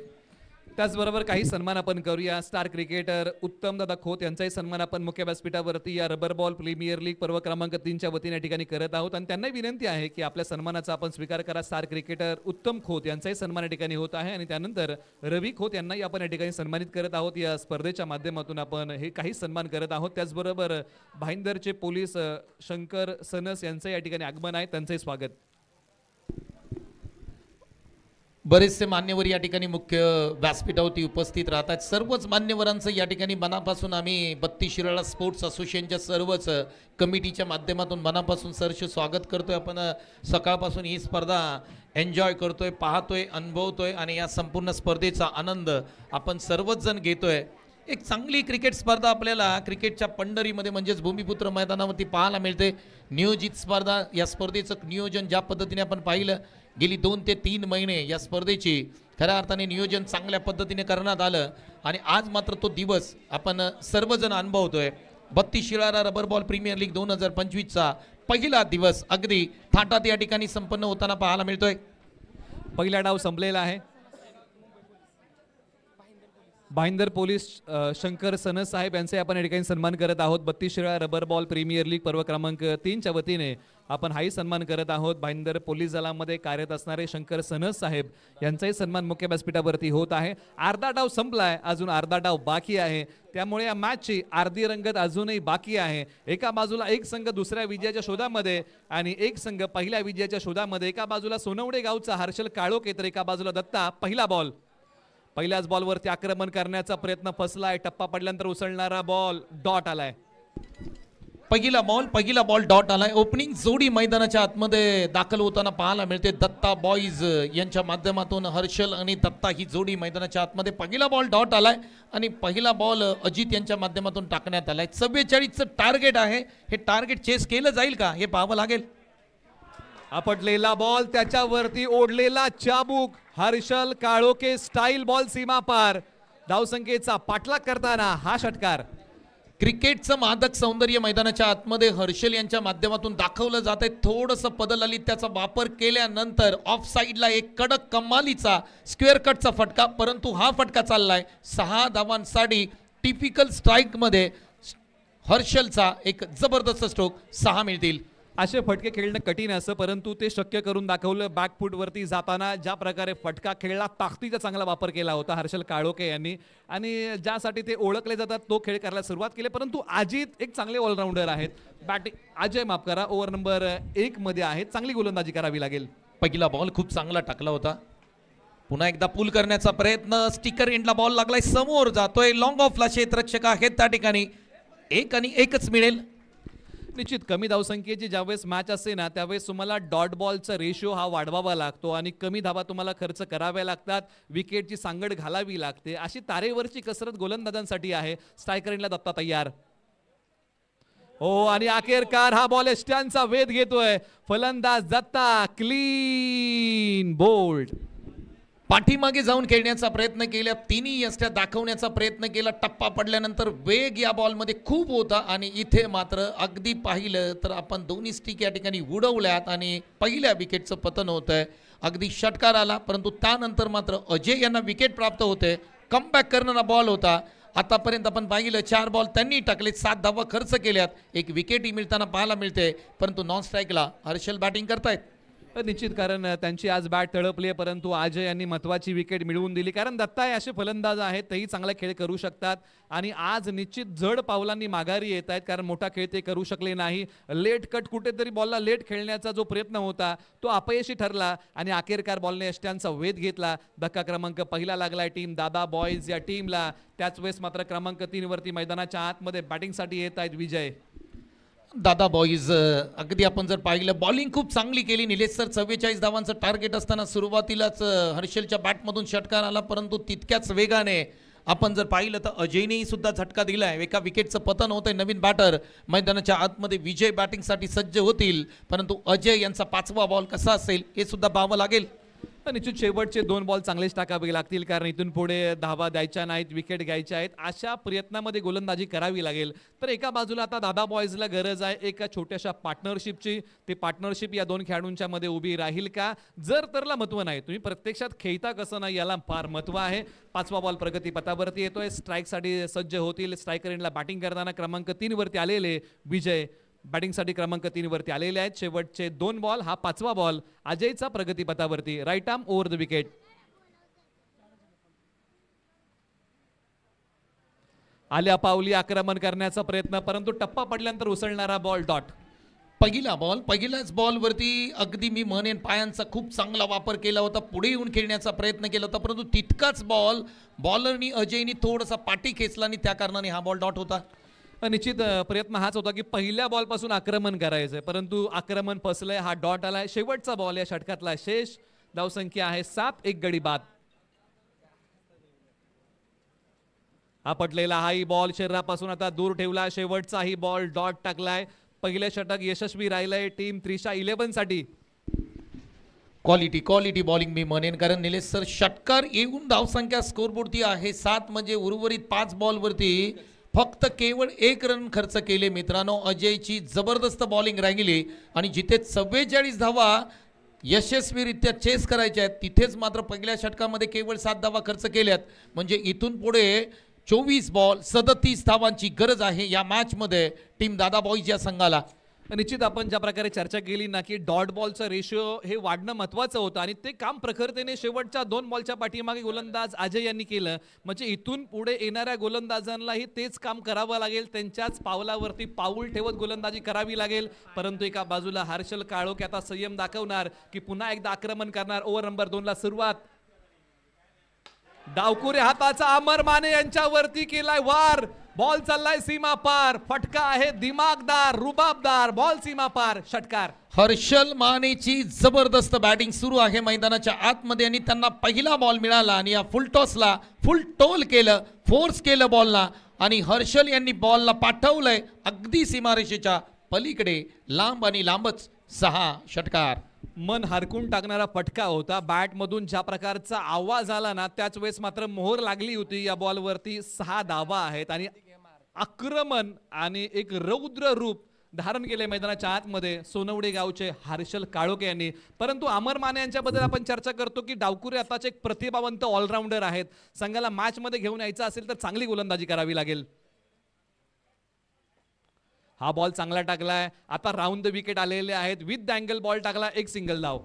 Speaker 2: त्याचबरोबर काही सन्मान आपण करूया. स्टार क्रिकेटर उत्तम दादा खोत यांचाही सन्मान आपण मुख्य व्यासपीठावरती या रबर बॉल प्रीमियर लीग पर्व क्रमांक 3च्या वतीने या ठिकाणी करत आहोत आणि त्यांनाही विनंती आहे की आपल्या सन्मानाचा आपण स्वीकार करा. स्टार क्रिकेटर उत्तम खोत यांचाही सन्मान या ठिकाणी होत आहे आणि त्यानंतर रवी खोत यांनाही आपण या ठिकाणी सन्मानित करत आहोत. या स्पर्धेच्या माध्यमातून आपण हे काही सन्मान करत आहोत. त्याचबरोबर भाईंदरचे पोलीस शंकर सनस यांचं या ठिकाणी आगमन आहे, त्यांचंही स्वागत.
Speaker 1: बरेचसे मान्यवर या ठिकाणी मुख्य व्यासपीठावरती उपस्थित राहतात. सर्वच मान्यवरांचं या ठिकाणी मनापासून आम्ही बत्ती शिराळा स्पोर्ट्स असोसिएशनच्या सर्वच कमिटीच्या माध्यमातून मनापासून सहर्ष स्वागत करतोय. आपण सकाळपासून ही स्पर्धा एन्जॉय करतोय, पाहतोय, अनुभवतोय आणि या संपूर्ण स्पर्धेचा आनंद आपण सर्वच जण घेतोय. एक चांगली क्रिकेट स्पर्धा आपल्याला क्रिकेटच्या पंढरीमध्ये म्हणजेच भूमिपुत्र मैदानावरती पाहायला मिळते. नियोजित स्पर्धा, या स्पर्धेचं नियोजन ज्या पद्धतीने आपण पाहिलं गेली 2 ते 3 महिने या स्पर्धेची खऱ्या अर्थाने नियोजन चांगल्या पद्धतीने करण्यात आलं आणि आज मात्र तो दिवस आपण सर्वजण अनुभवतोय. Batti Shirala rubber ball premier league 2025चा पहिला दिवस अगदी थाटात या ठिकाणी संपन्न होताना पाहायला मिळतोय.
Speaker 2: पहिला डाव संपलेला आहे. भाईंदर पोलीस शंकर सनस साहेब यांचे आपण या ठिकाणी सन्मान करत आहोत. Battis Shirala rubber ball premier league पर्व क्रमांक 3च्या वतीने आपण हाही सन्मान करत आहोत. भाईंदर पोलीस दलामध्ये कार्यरत असणारे शंकर सनस साहेब यांचाही सन्मान मुख्य व्यासपीठावरती होत आहे. अर्धा डाव संपलाय, अजून अर्धा डाव बाकी आहे, त्यामुळे या मॅचची अर्धी रंगत अजूनही बाकी आहे. एका बाजूला एक संघ दुसऱ्या विजयाच्या शोधामध्ये आणि एक संघ पहिल्या विजयाच्या शोधामध्ये. एका बाजूला सोनवडे गावचा हर्षल काळोखे तर एका बाजूला दत्ता. पहिला बॉल, पहिल्याच बॉलवरती आक्रमण करण्याचा प्रयत्न फसलाय. टप्पा पडल्यानंतर उसळणारा बॉल डॉट आलाय.
Speaker 1: पहिला बॉल डॉट आलाय. ओपनिंग जोडी मैदानाच्या आतमध्ये दाखल होताना पाहायला मिळते. दत्ता बॉईज यांच्या माध्यमातून हर्षल आणि दत्ता ही जोडी मैदानाच्या आतमध्ये. पहिला बॉल डॉट आलाय आणि पहिला बॉल अजित यांच्या माध्यमातून टाकण्यात आलाय. 44चं टार्गेट आहे. हे टार्गेट चेस केलं जाईल का हे पाहावं लागेल.
Speaker 2: आपटलेला बॉल, त्याच्यावरती ओढलेला चाबूक. हर्षल काळोखे स्टाईल बॉल सीमा पार. धावसंख्येचा पाठलाग करताना हा षटकार.
Speaker 1: क्रिकेटचं मादक सौंदर्य मैदानाच्या आतमध्ये हर्षल यांच्या माध्यमातून दाखवलं जात आहे. थोडंसं बदलली त्याचा वापर केल्यानंतर ऑफ साईडला एक कडक कमालीचा स्क्वेअर कटचा फटका, परंतु हा फटका चाललाय 6 धावांसाठी. टिपिकल स्ट्राईकमध्ये हर्षलचा एक जबरदस्त स्ट्रोक, 6 मिळतील.
Speaker 2: असे फटके खेळणं कठीण असं, परंतु ते शक्य करून दाखवलं. बॅकफूटवरती जाताना ज्या प्रकारे फटका खेळला, ताकदीचा चांगला वापर केला होता हर्षल काळोखे यांनी आणि ज्यासाठी ते ओळखले जातात तो खेळ करायला सुरुवात केली. परंतु अजित एक चांगले ऑलराऊंडर आहेत. बॅटिंग अजय माफ करा, ओव्हर नंबर 1 मध्ये आहेत. चांगली गोलंदाजी करावी लागेल.
Speaker 1: पहिला बॉल खूप चांगला टाकला होता. पुन्हा एकदा पूल करण्याचा प्रयत्न. स्टिकर एंडला बॉल लागलाय, समोर जातोय. लॉंग ऑफला क्षेत्ररक्षक आहेत त्या ठिकाणी. 1 आणि 1च मिळेल.
Speaker 2: निश्चित कमी धावसंख्येची ज्यावेळेस मॅच असते ना त्यावेळेस तुम्हाला डॉट बॉलचा रेशो हा वाढवावा लागतो आणि कमी धावा तुम्हाला खर्च कराव्या लागतात. विकेटची सांगड घालावी लागते. अशी तारेवरची कसरत गोलंदाजांसाठी आहे. स्ट्रायकर एंडला दत्ता तयार. हो आणि अखेरकार हा बॉल एस्ट्यांचा वेध घेतोय. फलंदाज दत्ता क्लीन बोल्ड.
Speaker 1: पाठीमागे जाऊन खेळण्याचा प्रयत्न केला. तिन्ही यष्ट्या दाखवण्याचा प्रयत्न केला. टप्पा पडल्यानंतर वेग या बॉलमध्ये खूप होता आणि इथे मात्र अगदी पाहिलं तर आपण दोन्ही स्टिक या ठिकाणी उडवल्यात आणि पहिल्या विकेटचं पतन होत आहे. अगदी षटकार आला, परंतु त्यानंतर मात्र अजय यांना विकेट प्राप्त होते. कमबॅक करणारा बॉल होता. आतापर्यंत आपण पाहिलं 4 बॉल त्यांनी टाकले, 7 धावा खर्च केल्यात. एक विकेटही मिळताना पाहायला मिळते, परंतु नॉन स्ट्राईकला हर्षल बॅटिंग करतायत.
Speaker 2: निश्चित, कारण त्यांची आज बॅट तळपली आहे, परंतु अजय यांनी महत्वाची विकेट मिळवून दिली. कारण दत्ता हे असे फलंदाज आहेत, तेही चांगला खेळ करू शकतात आणि आज निश्चित जड पावलांनी माघारी येत आहेत, कारण मोठा खेळ ते करू शकले नाही. लेट कट कुठेतरी बॉलला लेट खेळण्याचा जो प्रयत्न होता तो अपयशी ठरला आणि अखेरकार बॉलने यष्ट्यांचा वेध घेतला. धक्का क्रमांक पहिला लागलाय टीम दादा बॉयज या टीमला. त्याच वेळेस मात्र क्रमांक 3 वरती मैदानाच्या आतमध्ये बॅटिंगसाठी येत आहेत विजय.
Speaker 1: दादा बॉईज अगदी आपण जर पाहिलं बॉलिंग खूप चांगली केली. निलेश सर 44 धावांचं टार्गेट असताना सुरुवातीलाच हर्षलच्या बॅटमधून षटकार आला, परंतु तितक्याच वेगाने आपण जर पाहिलं तर अजयनेही सुद्धा झटका दिलाय. एका विकेटचं पतन होतंय. नवीन बॅटर मैदानाच्या आतमध्ये विजय बॅटिंगसाठी सज्ज होतील, परंतु अजय यांचा 5वा बॉल कसा असेल हे सुद्धा पाहावं लागेल.
Speaker 2: निश्चित शेवटचे 2 बॉल चांगलेच टाकावे लागतील, कारण इथून पुढे धावा द्यायच्या नाहीत, विकेट घ्यायच्या आहेत. अशा प्रयत्नामध्ये गोलंदाजी करावी लागेल. तर एका बाजूला आता दादा बॉयजला गरज आहे एका छोट्याशा पार्टनरशिपची. ती पार्टनरशिप या 2 खेळाडूंच्या मध्ये उभी राहील का? जर तरला महत्व नाही, तुम्ही प्रत्यक्षात खेळता कसं नाही याला फार महत्व आहे. 5वा बॉल प्रगतीपथावरती येतोय. स्ट्राईकसाठी सज्ज होतील. स्ट्रायकर एंडला बॅटिंग करताना क्रमांक 3 वरती आलेले विजय बॅटिंगसाठी क्रमांक 3 वरती आलेले आहेत. शेवटचे 2 बॉल, हा 5वा बॉल अजयचा प्रगतीपथावरती. Right arm over the wicket. आल्या पावली आक्रमण करण्याचा प्रयत्न, परंतु टप्पा पडल्यानंतर उसळणारा बॉल डॉट.
Speaker 1: पहिला बॉल, पहिल्याच बॉलवरती अगदी मी म्हणेन पायांचा खूप चांगला वापर केला होता. पुढे येऊन खेळण्याचा प्रयत्न केला होता, परंतु तितकाच बॉल बॉलरनी अजयनी थोडासा पाठी खेचला आणि त्या कारणाने हा बॉल डॉट होता.
Speaker 2: निश्चित प्रयत्न हाच होता की पहिल्या बॉलपासून आक्रमण करायचंय, परंतु आक्रमण फसलंय. हा डॉट आलाय. शेवटचा बॉल या षटकातला शेष. धावसंख्या आहे 7, 1 गडी बाद. आपटलेला हाही बॉल शरीरापासून आता दूर ठेवला. शेवटचाही बॉल डॉट टाकलाय. पहिले षटक यशस्वी राहिलंय टीम त्रिशा 11 साठी.
Speaker 1: क्वालिटी बॉलिंग मी म्हणेन, कारण निलेश सर षटकार येऊन धावसंख्या स्कोरबोर्डती आहे 7, म्हणजे उर्वरित 5 बॉलवरती फक्त केवळ 1 रन खर्च केले. मित्रांनो, अजयची जबरदस्त बॉलिंग राहिली आणि जिथे 44 धावा यशस्वीरित्या चेस करायच्या आहेत तिथेच मात्र पहिल्या षटकामध्ये केवळ 7 धावा खर्च केल्यात. म्हणजे इथून पुढे 24 बॉल 37 धावांची गरज आहे या मॅचमध्ये टीम दादा बॉईज या संघाला.
Speaker 2: निश्चित आपण ज्या प्रकारे चर्चा केली ना की डॉट बॉलचं रेशिओ हे वाढणं महत्वाचं होतं आणि ते काम प्रखरतेने शेवटच्या 2 बॉलच्या पाठीमागे गोलंदाज अजय यांनी केलं. म्हणजे इथून पुढे येणाऱ्या गोलंदाजांनाही तेच काम करावं लागेल. त्यांच्याच पावलावरती पाऊल ठेवत गोलंदाजी करावी लागेल. परंतु एका बाजूला हर्षल काळोखे आता संयम दाखवणार की पुन्हा एकदा आक्रमण करणार. ओव्हर नंबर 2 ला सुरुवात. डावकुरे हाताचा अमर माने यांच्यावरती केलाय वार. बॉल चाललाय सीमा पार. फटका आहे दिमागदार, रुबाबदार. बॉल सीमा पार. षटकार.
Speaker 1: हर्षल मानेची जबरदस्त बॅटिंग सुरू आहे मैदानाच्या आतमध्ये आणि त्यांना पहिला बॉल मिळाला आणि या फुल टॉसला फुल टोल केलं, फोर्स केलं बॉलला आणि हर्षल यांनी बॉलला पाठवलंय अगदी सीमारेषेच्या पलीकडे. लांब आणि लांबच 6 षटकार.
Speaker 2: मन हरकून टाकणारा फटका होता. बॅट मधून ज्या प्रकारचा आवाज आला ना त्याच वेळेस मात्र मोहर लागली होती. या बॉलवरती 6 धावा आहेत आणि आक्रमण आणि एक रौद्र रूप धारण केले मैदानाच्या आतमध्ये सोनवडे गावचे हर्षल काळोखे यांनी. परंतु अमर माने यांच्याबद्दल आपण चर्चा करतो की डावकुरे आताचे एक प्रतिभावंत ऑलराऊंडर आहेत. संघाला मॅच मध्ये घेऊन यायचं असेल तर चांगली गोलंदाजी करावी लागेल. हा बॉल चांगला टाकलाय. आता राऊंड द विकेट आलेले आहेत. विथ द अँगल बॉल टाकला. 1 सिंगल धाव.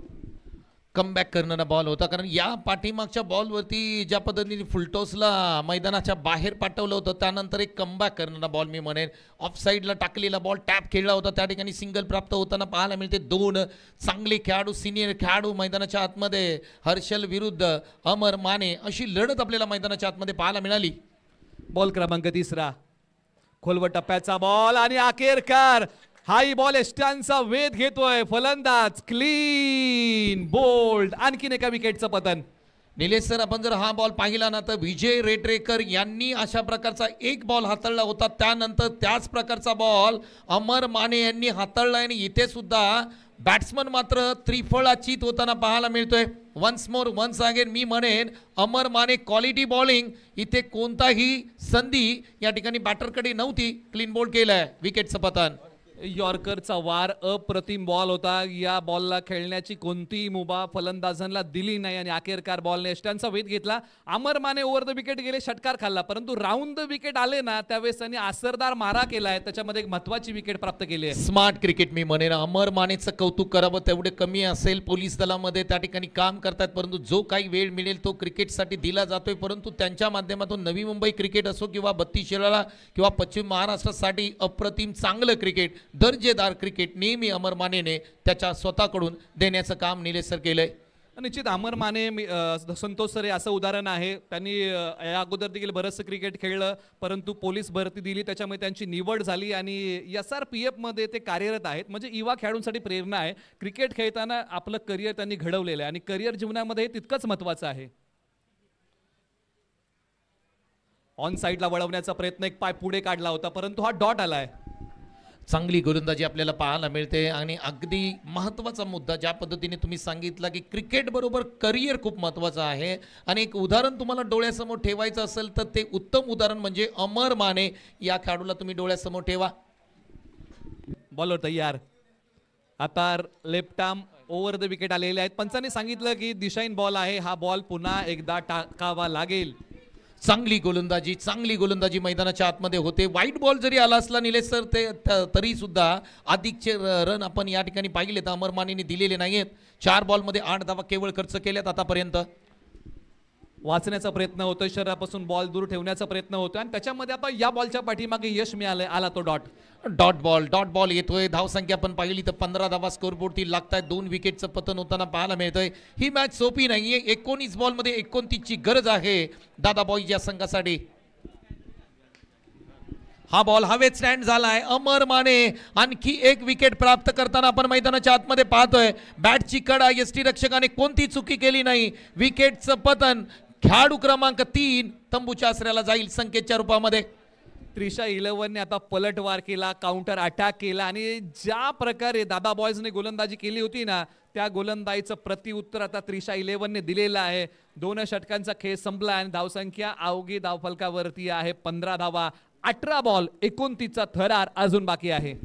Speaker 1: कमबॅक करणारा बॉल होता, कारण या पाठीमागच्या बॉलवरती ज्या पद्धतीने फुलटॉसला मैदानाच्या बाहेर पाठवलं होतं त्यानंतर एक कमबॅक करणारा बॉल मी म्हणेन. ऑफ साईडला टाकलेला बॉल टॅप खेळला होता, त्या ठिकाणी सिंगल प्राप्त होताना पाहायला मिळते. 2 चांगले खेळाडू, सिनियर खेळाडू मैदानाच्या आतमध्ये. हर्षल विरुद्ध अमर माने अशी लढत आपल्याला मैदानाच्या आतमध्ये पाहायला मिळाली.
Speaker 2: बॉल क्रमांक 3 खोलवर टप्प्याचा बॉल आणि अखेरकार हाई बॉल यष्ट्यांचा वेध घेतोय फलंदाज. Clean bowled. आणखीन एका विकेटचं पतन.
Speaker 1: निलेश सर, आपण जर हा बॉल पाहिला ना तर विजय रेटरेकर यांनी अशा प्रकारचा एक बॉल हाताळला होता. त्यानंतर त्याच प्रकारचा बॉल अमर माने यांनी हाताळला आणि इथे सुद्धा बॅट्समन मात्र त्रिफळाचीत होताना पाहायला मिळतोय. वन्स मोर वन्स अगेन मी म्हणेन अमर माने क्वालिटी बॉलिंग. इथे कोणताही संधी या ठिकाणी बॅटरकडे नव्हती. क्लीन बोल्ड केलाय. विकेटचं पतन.
Speaker 2: यॉर्करचा वार अप्रतिम बॉल होता. या बॉलला खेळण्याची कोणतीही मुभा फलंदाजांना दिली नाही आणि अखेरकार बॉलने यष्ट्यांचा वेध घेतला. अमर माने ओव्हर द विकेट गेले, षटकार खाल्ला, परंतु राऊंड द विकेट आले ना त्यावेळेस त्यांनी असरदार मारा केलाय, त्याच्यामध्ये एक महत्वाची विकेट प्राप्त केली आहे.
Speaker 1: स्मार्ट क्रिकेट मी म्हणेन. अमर मानेचं कौतुक करावं तेवढे कमी असेल. पोलीस दलामध्ये त्या ठिकाणी काम करतात, परंतु जो काही वेळ मिळेल तो क्रिकेटसाठी दिला जातोय. परंतु त्यांच्या माध्यमातून नवी मुंबई क्रिकेट असो किंवा बत्तीस शिराळा किंवा पश्चिम महाराष्ट्रासाठी अप्रतिम चांगलं क्रिकेट, दर्जेदार क्रिकेट नेहमी अमर मानेने त्याच्या स्वतःकडून देण्याचं काम निलेश सर केलंय.
Speaker 2: निश्चित अमर माने संतोष सर हे असं उदाहरण आहे. त्यांनी या अगोदर देखील बरंचसं क्रिकेट खेळलं, परंतु पोलीस भरती दिली, त्याच्यामुळे त्यांची निवड झाली आणि SRPF मध्ये ते कार्यरत आहेत. म्हणजे युवा खेळाडूंसाठी प्रेरणा आहे. क्रिकेट खेळताना आपलं करिअर त्यांनी घडवलेलं आहे आणि करिअर जीवनामध्ये हे तितकंच महत्वाचं आहे. ऑन साईडला वळवण्याचा प्रयत्न, एक पाय पुढे काढला होता, परंतु हा डॉट आलाय.
Speaker 1: चांगली गोलंदाजी आपल्याला पाहायला मिळते आणि अगदी महत्त्वाचा मुद्दा ज्या पद्धतीने तुम्ही सांगितला की क्रिकेट बरोबर करिअर खूप महत्त्वाचं आहे. आणि एक उदाहरण तुम्हाला डोळ्यासमोर ठेवायचं असेल तर ते उत्तम उदाहरण म्हणजे अमर माने या खेळाडूला तुम्ही डोळ्यासमोर ठेवा.
Speaker 2: बॉलर तयार, आता left arm over the wicket आलेले आहेत. पंचांनी सांगितलं की दिशाहीन बॉल आहे, हा बॉल पुन्हा एकदा टाकावा लागेल.
Speaker 1: चांगली गोलंदाजी मैदानाच्या आतमध्ये होते. वाईट बॉल जरी आला असला निलेश सर ते तरी सुद्धा अधिकचे रन आपण या ठिकाणी पाहिले तर अमर मानेने दिलेले नाहीत. 4 बॉलमध्ये 8 धावा केवळ खर्च केल्यात आतापर्यंत.
Speaker 2: वाचण्याचा प्रयत्न होतोय, शरीरापासून बॉल दूर ठेवण्याचा प्रयत्न होतोय आणि त्याच्यामध्ये आता या बॉलच्या पाठीमागे यश मिळालंय. आला तो डॉट बॉल येतोय. धावसंख्या आपण पाहिली तर 15 धावा स्कोरबोर्डती लागतायत. 2 विकेटचं पतन होताना पाहायला मिळतंय. ही मॅच सोपी नाहीये. 19 बॉलमध्ये 29ची गरज आहे दादा बॉईज या संघासाठी. हा बॉल हवेत स्टँड झालाय. अमर माने आणखी एक विकेट प्राप्त करताना आपण मैदानाच्या आतमध्ये पाहतोय. बॅटची कडा, यष्टीरक्षकाने कोणती चुकी केली नाही. विकेटचं पतन. खेळाडू क्रमांक 3 तंबूच्या आसऱ्याला जाईल संकेतच्या रूपामध्ये. त्रिशा 11ने आता पलटवार केला, काउंटर अटॅक केला आणि ज्या प्रकारे दादा बॉयजने गोलंदाजी केली होती ना त्या गोलंदाजीचं प्रतिउत्तर आता त्रिशा 11ने दिलेलं आहे. 2 षटकांचा खेळ संपला आणि धावसंख्या अवघी धावफलकावरती आहे 15 धावा. 18 बॉल 29चा थरार अजून बाकी आहे.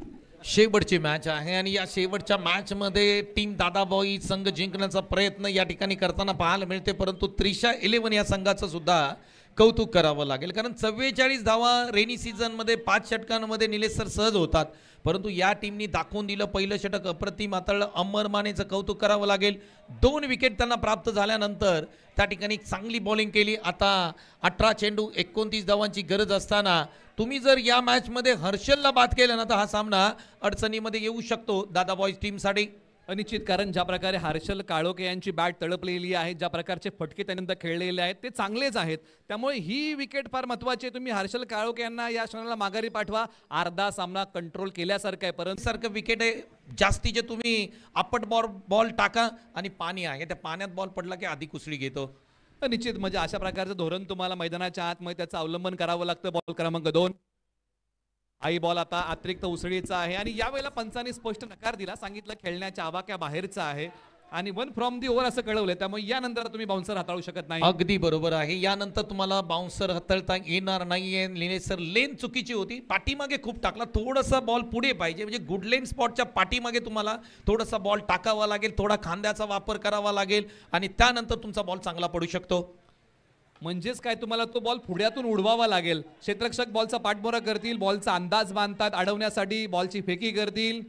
Speaker 1: शेवटची मॅच आहे आणि या शेवटच्या मॅच मध्ये टीम दादा बॉईज संघ जिंकण्याचा प्रयत्न या ठिकाणी करताना पाहायला मिळते. परंतु त्रिशा 11 या संघाचं सुद्धा कौतुक करावं लागेल, कारण 44 धावा रेनी सीझन मध्ये 5 षटकांमध्ये निलेश सर सहज होतात. परंतु या टीमनी दाखवून दिलं. पहिलं षटक अप्रतिम हाताळलं. अमर मानेचं कौतुक करावं लागेल. 2 विकेट त्यांना प्राप्त झाल्यानंतर त्या ठिकाणी चांगली बॉलिंग केली. आता 18 चेंडू 29 धावांची गरज असताना तुम्ही जर या मॅच मध्ये हर्षलला बाद केलं ना तर हा सामना अडचणीमध्ये येऊ शकतो दादा बॉईज टीमसाठी.
Speaker 2: अनिश्चित, कारण ज्या प्रकारे हर्षल काळोखे यांची बॅट तळपलेली आहे, ज्या प्रकारचे फटके त्यानंतर खेळलेले आहेत ते चांगलेच आहेत. त्यामुळे ही विकेट फार महत्वाची आहे. तुम्ही हर्षल काळोखे यांना या क्षणाला माघारी पाठवा. अर्धा सामना कंट्रोल केल्यासारखं आहे. परंतु
Speaker 1: सारखं विकेट आहे. जास्तीचे तुम्ही आपट बॉल टाका आणि पाणी आहे त्या पाण्यात बॉल पडला की आधी कुसळी घेतो.
Speaker 2: निश्चित, म्हणजे अशा प्रकारचं धोरण तुम्हाला मैदानाच्या आतमध्ये त्याचं अवलंबन करावं लागतं. बॉल क्रमांक 2 आई बॉल आता अतिरिक्त उसळीचा आहे आणि यावेळेला पंचांनी स्पष्ट नकार दिला. सांगितलं खेळण्याच्या आवाक्या बाहेरचा आहे आणि 1 फ्रॉम दी ओव्हर असं कळवलंय. त्यामुळे यानंतर तुम्ही बाउन्सर हाताळू शकत नाही.
Speaker 1: अगदी बरोबर आहे. यानंतर तुम्हाला बाउन्सर हाताळता येणार नाहीये. निलेश सर लेन चुकीची होती. पाठीमागे खूप टाकला. थोडासा बॉल पुढे पाहिजे, म्हणजे गुड लेन स्पॉटच्या पाठीमागे तुम्हाला थोडासा बॉल टाकावा लागेल. थोडा खांद्याचा वापर करावा लागेल आणि त्यानंतर तुमचा बॉल चांगला पडू शकतो.
Speaker 2: म्हणजेच काय, तुम्हाला तो बॉल पुढ्यातून उडवावा लागेल. क्षेत्ररक्षक बॉलचा पाठमोरा करतील, बॉलचा अंदाज बांधतात, अडवण्यासाठी बॉलची फेकी करतील.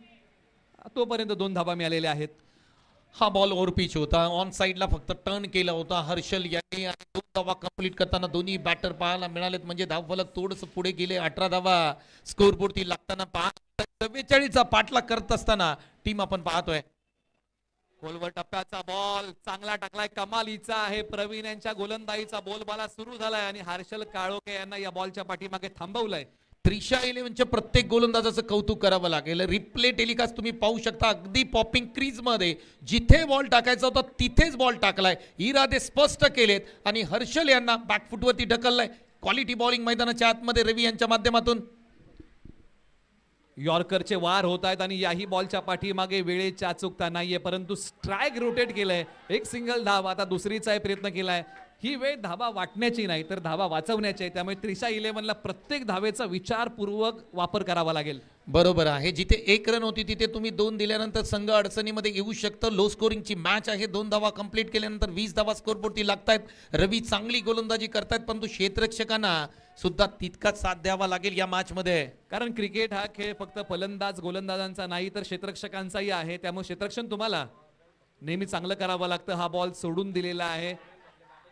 Speaker 2: तोपर्यंत 2 धावा मिळालेल्या आहेत.
Speaker 1: हा बॉल ओव्हर पिच होता. ऑन साइडला फक्त टर्न केला होता हर्षल यांनी आणि 2 धावा कंप्लीट करताना दोन्ही बॅटर पाहायला मिळालेत. म्हणजे धावफलक थोडंसं पुढे गेले. 18 धावा स्कोरबोर्डती लागताना 44चा पाठलाग करत असताना टीम आपण पाहतोय.
Speaker 2: खोलवर टप्प्याचा बॉल चांगला टाकलाय, कमालीचा आहे. प्रवीण यांच्या गोलंदाजीचा बोलबाला सुरू झालाय आणि हर्षल काळोखे यांना या बॉलच्या पाठीमागे थांबवलंय.
Speaker 1: त्रिशा 11च्या प्रत्येक गोलंदाजाचं कौतुक करावं लागेल. रिप्ले टेलिकास्ट तुम्ही पाहू शकता. अगदी पॉपिंग क्रीज मध्ये जिथे बॉल टाकायचा होता तिथेच बॉल टाकलाय. इरादे स्पष्ट केलेत आणि हर्षल यांना बॅकफुटवरती ढकललाय. क्वालिटी बॉलिंग मैदानाच्या आतमध्ये रवी यांच्या माध्यमातून.
Speaker 2: यॉर्करचे वार होत आहेत आणि याही बॉलच्या पाठीमागे वेळेची अचूकता नाहीये, परंतु स्ट्राइक रोटेट केलंय. एक सिंगल धाव. आता दुसरीचा प्रयत्न केलाय. ही वेळ धावा वाटण्याची नाही तर धावा वाचवण्याची आहे, त्यामुळे त्रिशा 11ला प्रत्येक धावेचा विचारपूर्वक वापर करावा लागेल.
Speaker 1: बरोबर आहे. जिथे 1 रन होती तिथे तुम्ही 2 दिल्यानंतर संघ अडचणीमध्ये येऊ शकतं. लो स्कोरिंगची मॅच आहे. 2 धावा कंप्लीट केल्यानंतर 20 धावा स्कोरबोर्डती लागतायत. रवी चांगली गोलंदाजी करतायत, परंतु क्षेत्ररक्षकांना सुद्धा तितकाच साथ द्यावा लागेल या मॅच मध्ये.
Speaker 2: कारण क्रिकेट हा खेळ फक्त फलंदाज गोलंदाजांचा नाही तर क्षेत्ररक्षकांचाही आहे, त्यामुळे क्षेत्ररक्षण तुम्हाला नेहमी चांगलं करावं लागतं. हा बॉल सोडून दिलेला आहे.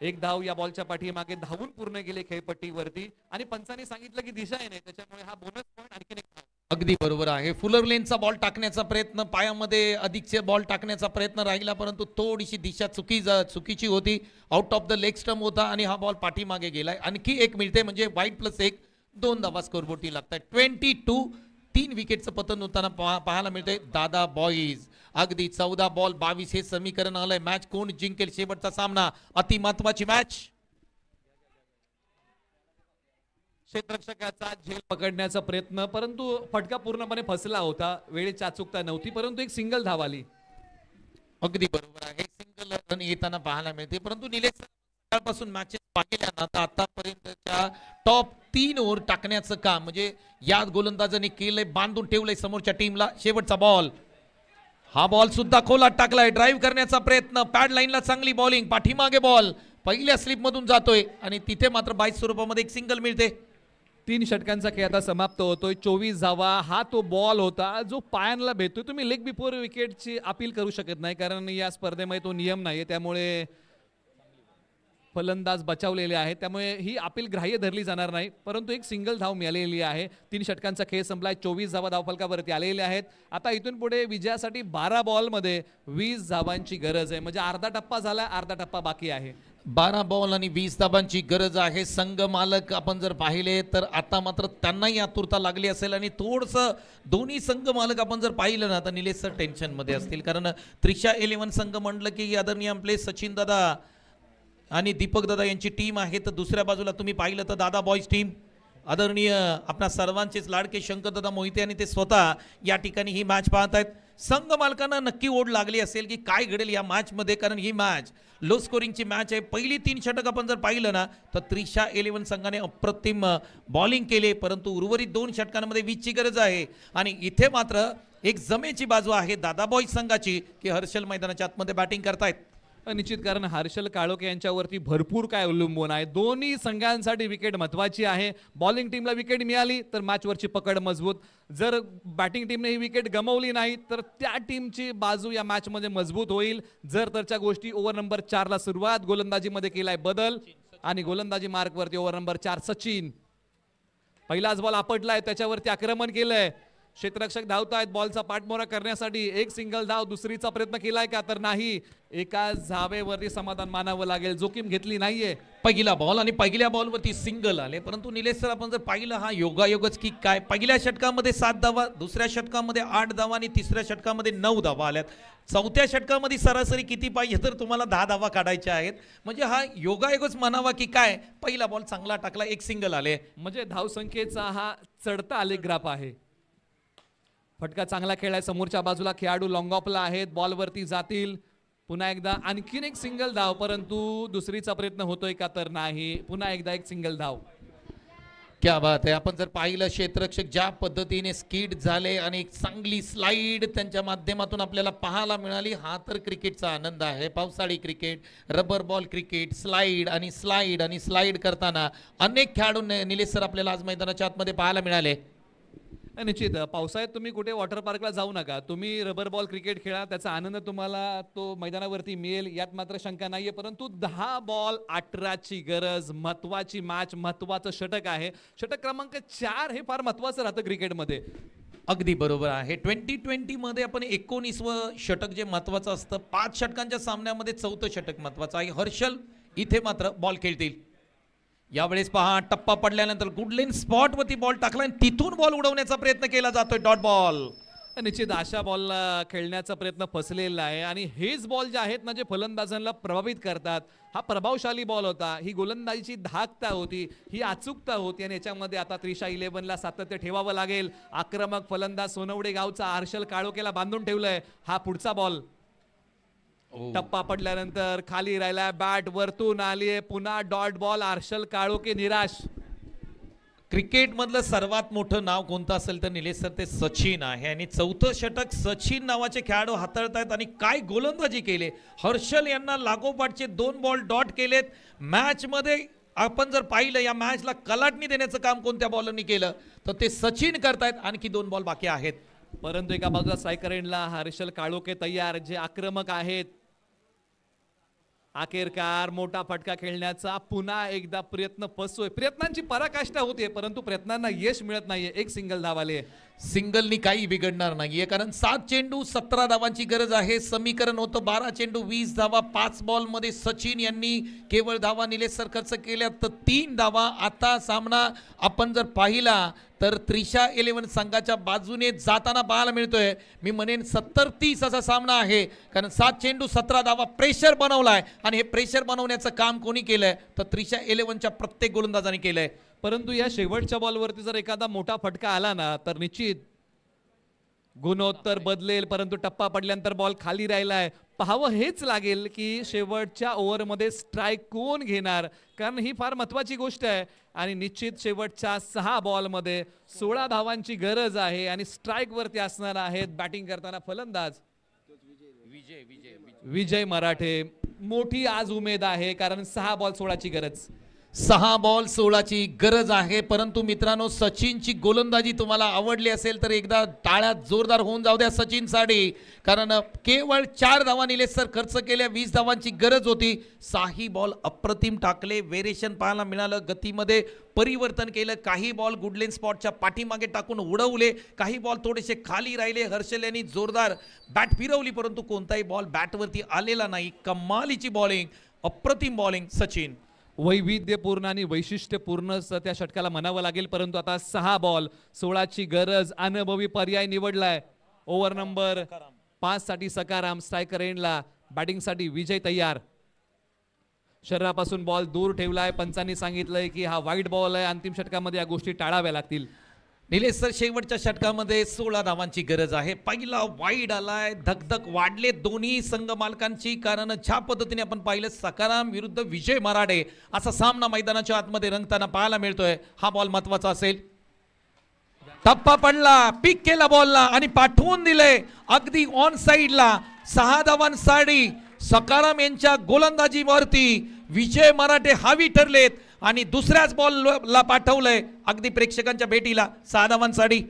Speaker 2: एक धाव या बॉलच्या पाठीमागे धावून पूर्ण गेले खेळपट्टीवरती आणि पंचांनी सांगितलं की दिशा आहे नाही, त्याच्यामुळे हा बोनस पॉइंट आणखीन एक धाव.
Speaker 1: अगदी बरोबर आहे. फुलर लेनचा बॉल टाकण्याचा प्रयत्न, पायामध्ये अधिकचे बॉल टाकण्याचा प्रयत्न राहिला, परंतु थोडीशी दिशा चुकीची होती. Out of the leg stump होता आणि हा बॉल पाठीमागे गेलाय. आणखी एक मिळते म्हणजे वाईट +1, 2 धावा स्कोरबोर्डती लागतात. 22, 3 विकेटचं पतन होताना पाहायला मिळतंय. दादा बॉईज अगदी 14 बॉल 22 हे समीकरण आलंय. मॅच कोण जिंकेल शेवटचा सामना, अति महत्वाची मॅच.
Speaker 2: क्षेत्ररक्षकाचा झेल पकडण्याचा प्रयत्न, परंतु फटका पूर्णपणे फसला होता. वेळेची अचूकता नव्हती, परंतु एक सिंगल धाव आली.
Speaker 1: अगदी बरोबर आहे. सिंगल रन येताना पाहायला मिळते, परंतु निलेश सकाळपासून मॅचेस पाहिल्या ना तर आतापर्यंतच्या टॉप 3 ओव्हर टाकण्याचं काम म्हणजे या गोलंदाजाने केलंय, बांधून ठेवलंय समोरच्या टीमला. शेवटचा बॉल, हा बॉल सुद्धा खोलात टाकलाय. ड्राईव्ह करण्याचा प्रयत्न, पॅड लाईनला चांगली बॉलिंग, पाठीमागे बॉल पहिल्या स्लिप मधून जातोय आणि तिथे मात्र 22 स्वरूपामध्ये एक सिंगल मिळते.
Speaker 2: 3 षटकांचा खेळ आता समाप्त होतोय. 24 धावा हा तो बॉल होता जो पायांना भेटतोय. तुम्ही लेग बिफोर विकेटची अपील करू शकत नाही कारण या स्पर्धेमध्ये तो नियम नाहीये, त्यामुळे फलंदाज बचावलेले आहेत, त्यामुळे ही अपील ग्राह्य धरली जाणार नाही. परंतु एक सिंगल धाव मिळालेली आहे. 3 षटकांचा खेळ संपलाय. 24 धावा धावफलकावरती आलेल्या आहेत. आता इथून पुढे विजयासाठी 12 बॉलमध्ये 20 धावांची गरज आहे. म्हणजे अर्धा टप्पा झाला, अर्धा टप्पा बाकी आहे.
Speaker 1: 12 बॉल आणि 20 धाबांची गरज आहे. संघ मालक आपण जर पाहिले तर आता मात्र त्यांनाही आतुरता लागली असेल आणि थोडंसं दोन्ही संघ मालक आपण जर पाहिलं ना तर निलेश सर टेन्शन मध्ये असतील. कारण त्रिशा 11 संघ म्हटलं की आदरणीय आपले सचिन दादा आणि दीपक दादा यांची टीम आहे, तर दुसऱ्या बाजूला तुम्ही पाहिलं तर दादा बॉईज टीम, आदरणीय आपल्या सर्वांचेच लाडके शंकरदादा मोहिते आणि ते स्वतः या ठिकाणी ही मॅच पाहत आहेत. संघ मालकांना नक्की ओढ लागली असेल की काय घडेल या मॅच मध्ये, कारण ही मॅच लो स्कोरिंगची मॅच आहे. पहिली 3 षटक आपण जर पाहिलं ना तर त्रिशा 11 संघाने अप्रतिम बॉलिंग केले, परंतु उर्वरित 2 षटकांमध्ये 20ची गरज आहे. आणि इथे मात्र एक जमेची बाजू आहे दादा बॉईज संघाची की हर्षल मैदानाच्या आतमध्ये बॅटिंग करतायत.
Speaker 2: निश्चित, कारण हर्षल काळोखे यांच्यावरती भरपूर काय अवलंबून आहे. दोन्ही संघांसाठी विकेट महत्वाची आहे. बॉलिंग टीमला विकेट मिळाली तर मॅचवरची पकड मजबूत, जर बॅटिंग टीमने ही विकेट गमावली नाही तर त्या टीमची बाजू या मॅचमध्ये मजबूत होईल. जर तरच्या गोष्टी ओव्हर नंबर 4ला सुरुवात, गोलंदाजीमध्ये केलाय बदल आणि गोलंदाजी मार्कवरती ओव्हर नंबर 4 सचिन. पहिलाच बॉल आपटलाय, त्याच्यावरती आक्रमण केलंय. क्षेत्ररक्षक धावतायत बॉलचा पाठमोरा करण्यासाठी. एक सिंगल धाव, दुसरीचा प्रयत्न केलाय का तर नाही. एका धावेवरती समाधान मानावं लागेल, जोखीम घेतली नाहीये.
Speaker 1: पहिला बॉल आणि पहिल्या बॉलवरती सिंगल आले, परंतु निलेश सर आपण जर पाहिलं हा योगायोगच की काय. पहिल्या षटकामध्ये 7 धावा, दुसऱ्या षटकामध्ये 8 धावा आणि तिसऱ्या षटकामध्ये 9 धावा आल्यात. चौथ्या षटकामध्ये सरासरी किती पाहिजे तर तुम्हाला 10 धावा काढायच्या आहेत. म्हणजे हा योगायोगच म्हणावा की काय. पहिला बॉल चांगला टाकला, एक सिंगल आले, म्हणजे
Speaker 2: धावसंख्येचा हा चढता आलेख ग्राफ आहे. फटका चांगला खेळाय. समोरच्या बाजूला खेळाडू लॉंग ऑफला आहेत, बॉलवरती जातील. पुन्हा एकदा आणखीन एक सिंगल धाव, परंतु दुसरीचा प्रयत्न होतोय का तर नाही. पुन्हा एकदा एक सिंगल धाव.
Speaker 1: क्या बात आहे. आपण जर पाहिलं क्षेत्ररक्षक ज्या पद्धतीने स्किड झाले आणि एक चांगली स्लाइड त्यांच्या माध्यमातून आपल्याला पाहायला मिळाली. हा तर क्रिकेटचा आनंद आहे. पावसाळी cricket, rubber ball cricket, slide आणि स्लाइड आणि स्लाइड करताना अनेक खेळाडू निलेश सर आपल्याला आज मैदानाच्या आतमध्ये पाहायला मिळाले.
Speaker 2: निश्चित, पावसाळ्यात तुम्ही कुठे वॉटर पार्कला जाऊ नका, तुम्ही रबर बॉल क्रिकेट खेळा, त्याचा आनंद तुम्हाला तो मैदानावरती मिळेल, यात मात्र शंका नाहीये. परंतु 10 बॉल 18ची गरज, महत्वाची मॅच, महत्वाचं षटक आहे. षटक क्रमांक 4 हे फार महत्वाचं राहतं क्रिकेटमध्ये.
Speaker 1: अगदी बरोबर आहे. 2020 मध्ये आपण 19वं षटक जे महत्वाचं असतं, 5 षटकांच्या सामन्यामध्ये 4थं षटक महत्वाचं आहे. हर्षल इथे मात्र बॉल खेळतील. यावेळेस पहा, टप्पा पडल्यानंतर गुडलेन स्पॉट वरती बॉल टाकला आणि तिथून बॉल उडवण्याचा प्रयत्न केला जातोय. Dot ball.
Speaker 2: निश्चित अशा बॉलला खेळण्याचा प्रयत्न फसलेला आहे आणि हेच बॉल जे आहेत ना जे फलंदाजांना प्रभावित करतात. हा प्रभावशाली बॉल होता, ही गोलंदाजीची धाकता होती, ही अचूकता होती आणि याच्यामध्ये आता त्रिशा 11ला सातत्य ठेवावं लागेल. आक्रमक फलंदाज सोनवडे गावचा हर्षल काळोखेला बांधून ठेवलंय. हा पुढचा बॉल. टप्पा पडल्यानंतर खाली राहिला, बॅट वरतून आली, पुन्हा डॉट बॉल. हर्षल काळोखे निराश.
Speaker 1: क्रिकेट मधलं सर्वात मोठं नाव कोणतं असेल तर निलेश सर ते सचिन आहे आणि चौथं षटक सचिन नावाचे खेळाडू हाताळतायत आणि काय गोलंदाजी केले. हर्षल यांना लागोपाठचे 2 बॉल डॉट केलेत. मॅच मध्ये आपण जर पाहिलं या मॅचला कलाटणी देण्याचं काम कोणत्या बॉलरनी केलं तर ते सचिन करतायत. आणखी 2 बॉल बाकी आहेत.
Speaker 2: परंतु एका बाजूला स्ट्रायकर एंडला हर्षल काळोखे तयार, जे आक्रमक आहेत. अखेरकार मोठा फटका खेळण्याचा पुन्हा एकदा प्रयत्न फसतोय. प्रयत्नांची पराकाष्ठा होते परंतु प्रयत्नांना यश मिळत नाहीये. एक सिंगल धाव आले.
Speaker 1: सिंगलनी काही बिघडणार नाहीये कारण 7 चेंडू 17 धावांची गरज आहे. समीकरण होतं 12 चेंडू 20 धावा. 5 बॉल मध्ये सचिन यांनी केवळ धावा निलेश सर खर्च केल्या तर 3 धावा. आता सामना आपण जर पाहिला तर त्रिशा 11 संघाच्या बाजूने जाताना पाहायला मिळतोय. मी म्हणेन 70-30 असा सामना आहे कारण 7 चेंडू 17 धावा प्रेशर बनवलाय आणि हे प्रेशर बनवण्याचं काम कोणी केलंय तर त्रिशा 11च्या प्रत्येक गोलंदाजाने केलंय.
Speaker 2: परंतु या शेवटच्या बॉलवरती जर एखादा मोठा फटका आला ना तर निश्चित गुणोत्तर बदलेल. परंतु टप्पा पडल्यानंतर बॉल खाली राहिलाय. पाहावं हेच लागेल की शेवटच्या ओव्हरमध्ये स्ट्राईक कोण घेणार, कारण ही फार महत्वाची गोष्ट आहे. आणि निश्चित शेवटच्या 6 बॉलमध्ये 16 धावांची गरज आहे आणि स्ट्राईक वरती असणार आहेत बॅटिंग करताना फलंदाज विजय मराठे. मोठी आज उमेद आहे कारण 6 बॉल 16ची गरज.
Speaker 1: 6 बॉल 16ची गरज आहे. परंतु मित्रांनो सचिनची गोलंदाजी तुम्हाला आवडली असेल तर एकदा टाळ्या जोरदार होऊन जाऊ द्या सचिनसाठी कारण केवळ 4 धावा निलेश सर खर्च केल्या. 20 धावांची गरज होती. 6 बॉल अप्रतिम टाकले. व्हेरिएशन पाहायला मिळालं. गतीमध्ये परिवर्तन केलं. काही बॉल गुडलेन स्पॉटच्या पाठीमागे टाकून उडवले. काही बॉल थोडेसे खाली राहिले. हर्षल यांनी जोरदार बॅट फिरवली परंतु कोणताही बॉल बॅटवरती आलेला नाही. कमालीची बॉलिंग, अप्रतिम बॉलिंग सचिन.
Speaker 2: वैविध्यपूर्ण आणि वैशिष्ट्यपूर्ण त्या षटकाला म्हणावं लागेल. परंतु आता 6 बॉल 16ची गरज. अनुभवी पर्याय निवडलाय. ओव्हर नंबर 5 साठी सकाराम. स्ट्रायकर एंडला बॅटिंगसाठी विजय तयार. शरीरापासून बॉल दूर ठेवलाय. पंचांनी सांगितलंय की हा वाईट बॉल आहे. अंतिम षटकामध्ये या गोष्टी टाळाव्या लागतील.
Speaker 1: निलेश सर शेवटच्या षटकामध्ये 16 धावांची गरज आहे. पहिला वाईड आलाय. धकधक वाढले दोन्ही संघ मालकांची कारण ज्या पद्धतीने आपण पाहिलं सकाराम विरुद्ध विजय मराठे असा सामना मैदानाच्या आतमध्ये रंगताना पाहायला मिळतोय. हा बॉल महत्वाचा असेल. टप्पा पडला. पिक केला बॉलला आणि पाठवून दिले अगदी ऑन साइडला. 6 धावांसाठी सकाराम यांच्या गोलंदाजीवरती विजय मराठे हावी ठरलेत आणि दुसऱ्याच बॉलला पाठवलंय अगदी प्रेक्षकांच्या भेटीला 6 धावांसाठी.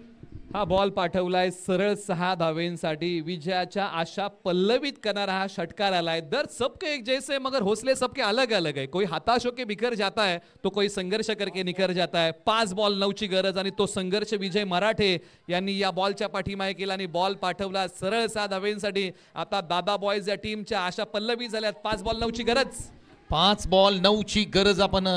Speaker 2: हा बॉल पाठवलाय सरळ 6 धावेंसाठी. विजयाच्या आशा पल्लवित करणारा हा षटकार आलाय. दर सबके एक जैसे मगर हौसले सबके अलग अलग है. कोई हताश होके बिखर जाता है तो कोई संघर्ष करके निखर जाता है. 5 बॉल 9ची गरज आणि तो संघर्ष विजय मराठे यांनी या बॉलच्या पाठीमागे केला आणि बॉल पाठवला सरळ 6 धावेंसाठी. आता दादा बॉयज या टीमच्या आशा पल्लवी झाल्यात. 5 बॉल 9ची गरज.
Speaker 1: 5 बॉल 9ची गरज आपण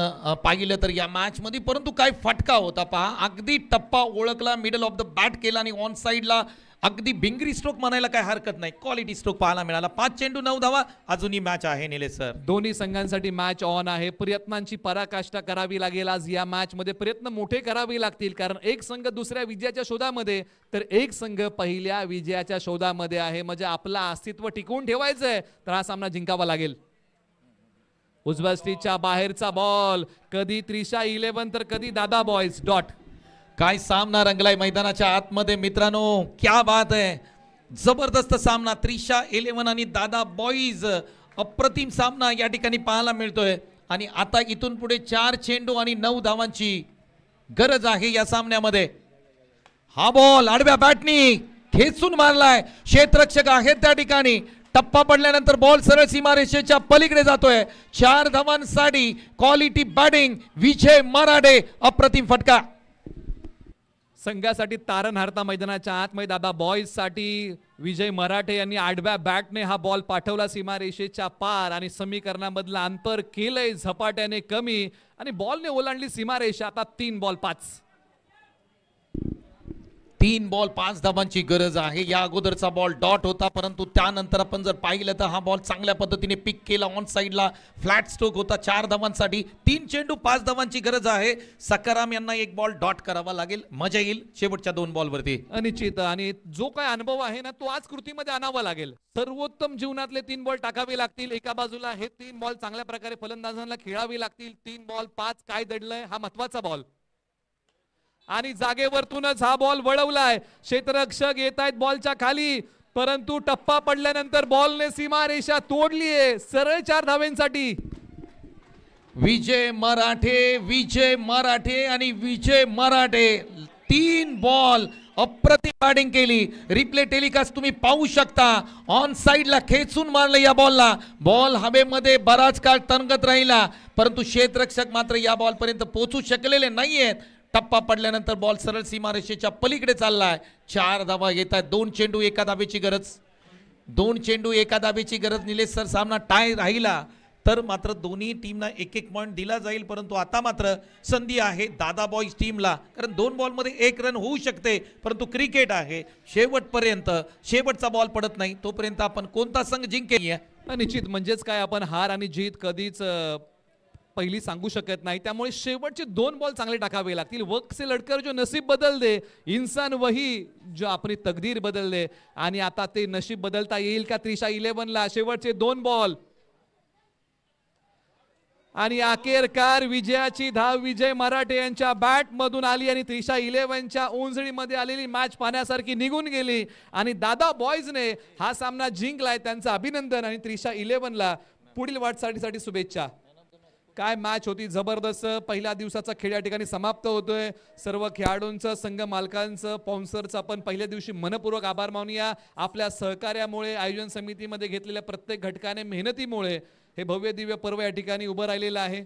Speaker 1: पाहिलं तर या मॅच मध्ये. परंतु काय फटका होता पहा. अगदी टप्पा ओळखला. मिडल ऑफ द बॅट केला आणि ऑन साइडला अगदी भिंगरी स्ट्रोक म्हणायला काय हरकत नाही. क्वालिटी स्ट्रोक पाहायला मिळाला. 5 चेंडू 9 धावा. अजूनही मॅच आहे निलेश सर.
Speaker 2: दोन्ही संघांसाठी मॅच ऑन आहे. प्रयत्नांची पराकाष्ठा करावी लागेल आज या मॅच मध्ये. प्रयत्न मोठे करावे लागतील कारण एक संघ दुसऱ्या विजयाच्या शोधामध्ये तर एक संघ पहिल्या विजयाच्या शोधामध्ये आहे. म्हणजे आपलं अस्तित्व टिकवून ठेवायचंय तर हा सामना जिंकावा लागेल. उजव्या स्टिचच्या बाहेरचा बॉल. कधी त्रिशा 11 तर कधी दादा बॉयज डॉट.
Speaker 1: काय सामना रंगलाय मैदानाच्या आतमध्ये मित्रांनो. क्या बात आहे. जबरदस्त सामना. त्रिशा 11 आणि दादा बॉईज अप्रतिम सामना या ठिकाणी पाहायला मिळतोय. आणि आता इथून पुढे 4 चेंडू आणि 9 धावांची गरज आहे या सामन्यामध्ये. हा बॉल आडव्या बॅटनी खेचून मारलाय. क्षेत्ररक्षक आहेत त्या ठिकाणी. टप्पा पडल्यानंतर बॉल सरळ सीमारेषेच्या पलीकडे जातोय. 4 धावांसाठी क्वालिटी बॅटिंग विजय मराठे. अप्रतिम फटका.
Speaker 2: संघासाठी तारणहारता मैदानाच्या आतमध्ये दादा बॉयज साठी विजय मराठे यांनी आडव्या बॅटने हा बॉल पाठवला सीमारेषेच्या पार आणि समीकरणामधलं अंतर केलंय झपाट्याने कमी आणि बॉलने ओलांडली सीमारेषा. आता 3 बॉल 5.
Speaker 1: 3 बॉल 5 धावांची गरज आहे. या अगोदरचा बॉल डॉट होता, परंतु त्यानंतर आपण जर पाहिलं तर हा बॉल चांगल्या पद्धतीने पिक केला. ऑन साइडला फ्लॅट स्ट्रोक होता 4 धावांसाठी. 3 चेंडू 5 धावांची गरज आहे. सकाराम यांना एक बॉल डॉट करावा लागेल. मजा येईल शेवटच्या 2 बॉलवरती.
Speaker 2: अनिश्चित. आणि जो काय अनुभव आहे ना तो आज कृतीमध्ये आणावा लागेल. सर्वोत्तम जीवनातले 3 बॉल टाकावे लागतील. एका बाजूला हे 3 बॉल चांगल्या प्रकारे फलंदाजांना खेळावे लागतील. 3 बॉल 5 काय दडलंय हा महत्वाचा बॉल. आणि जागेवरतूनच हा बॉल वळवलाय. क्षेत्ररक्षक येत आहेत बॉलच्या खाली, परंतु टप्पा पडल्यानंतर बॉलने सीमारेषा तोडलीये. सरळ 4 धावेंसाठी
Speaker 1: विजय मराठे आणि विजय मराठे 3 बॉल अप्रतिम बॅटिंग केली. रिप्ले टेलिकास्ट तुम्ही पाहू शकता. ऑन साइडला खेचून मारलं या बॉलला. बॉल हवेमध्ये बराच काळ तरंगत राहिला, परंतु क्षेत्ररक्षक मात्र या बॉल पर्यंत पोहोचू शकलेले नाहीयेत. टप्पा पडल्यानंतर बॉल सरळ सीमारेषेच्या पलीकडे चाललाय. 4 धावा येत आहेत. 2 चेंडू 1 धावेची गरज. 2 चेंडू 1 धावेची गरज. निलेश सर, सामना टाय राहिला तर मात्र दोन्ही टीमना 1-1 पॉईंट दिला जाईल, परंतु आता मात्र संधी आहे दादा बॉईज टीमला, कारण 2 बॉलमध्ये 1 रन होऊ शकते. परंतु क्रिकेट आहे, शेवटपर्यंत शेवटचा बॉल पडत नाही तोपर्यंत आपण कोणता संघ जिंकेल.
Speaker 2: निश्चित. म्हणजेच काय, आपण हार आणि जीत कधीच पहिली सांगू शकत नाही. त्यामुळे शेवटचे 2 बॉल चांगले टाकावे लागतील. वक्त से लढकर जो नसीब बदल दे, इंसान वही जो अपनी तकदीर बदल दे. आणि आता ते नशीब बदलता येईल का त्रिशा 11ला? शेवटचे 2 बॉल आणि अखेरकार विजयाची धाव विजय मराठे यांच्या बॅट मधून आली आणि त्रिशा 11च्या उंजळीमध्ये आलेली मॅच पाहण्यासारखी निघून गेली. आणि दादा बॉयजने हा सामना जिंकलाय. त्यांचं अभिनंदन. आणि त्रिशा 11ला पुढील वाटचालीसाठी शुभेच्छा. काय मॅच होती जबरदस्त. पहिल्या दिवसाचा खेळ या ठिकाणी समाप्त होतोय. सर्व खेळाडूंचं, संघ मालकांचं, स्पॉन्सरचं आपण पहिल्या दिवशी मनपूर्वक आभार मानूया. आपल्या सहकार्यामुळे, आयोजन समितीमध्ये घेतलेल्या प्रत्येक घटकाने, मेहनतीमुळे हे भव्य दिव्य पर्व या ठिकाणी उभं राहिलेलं आहे.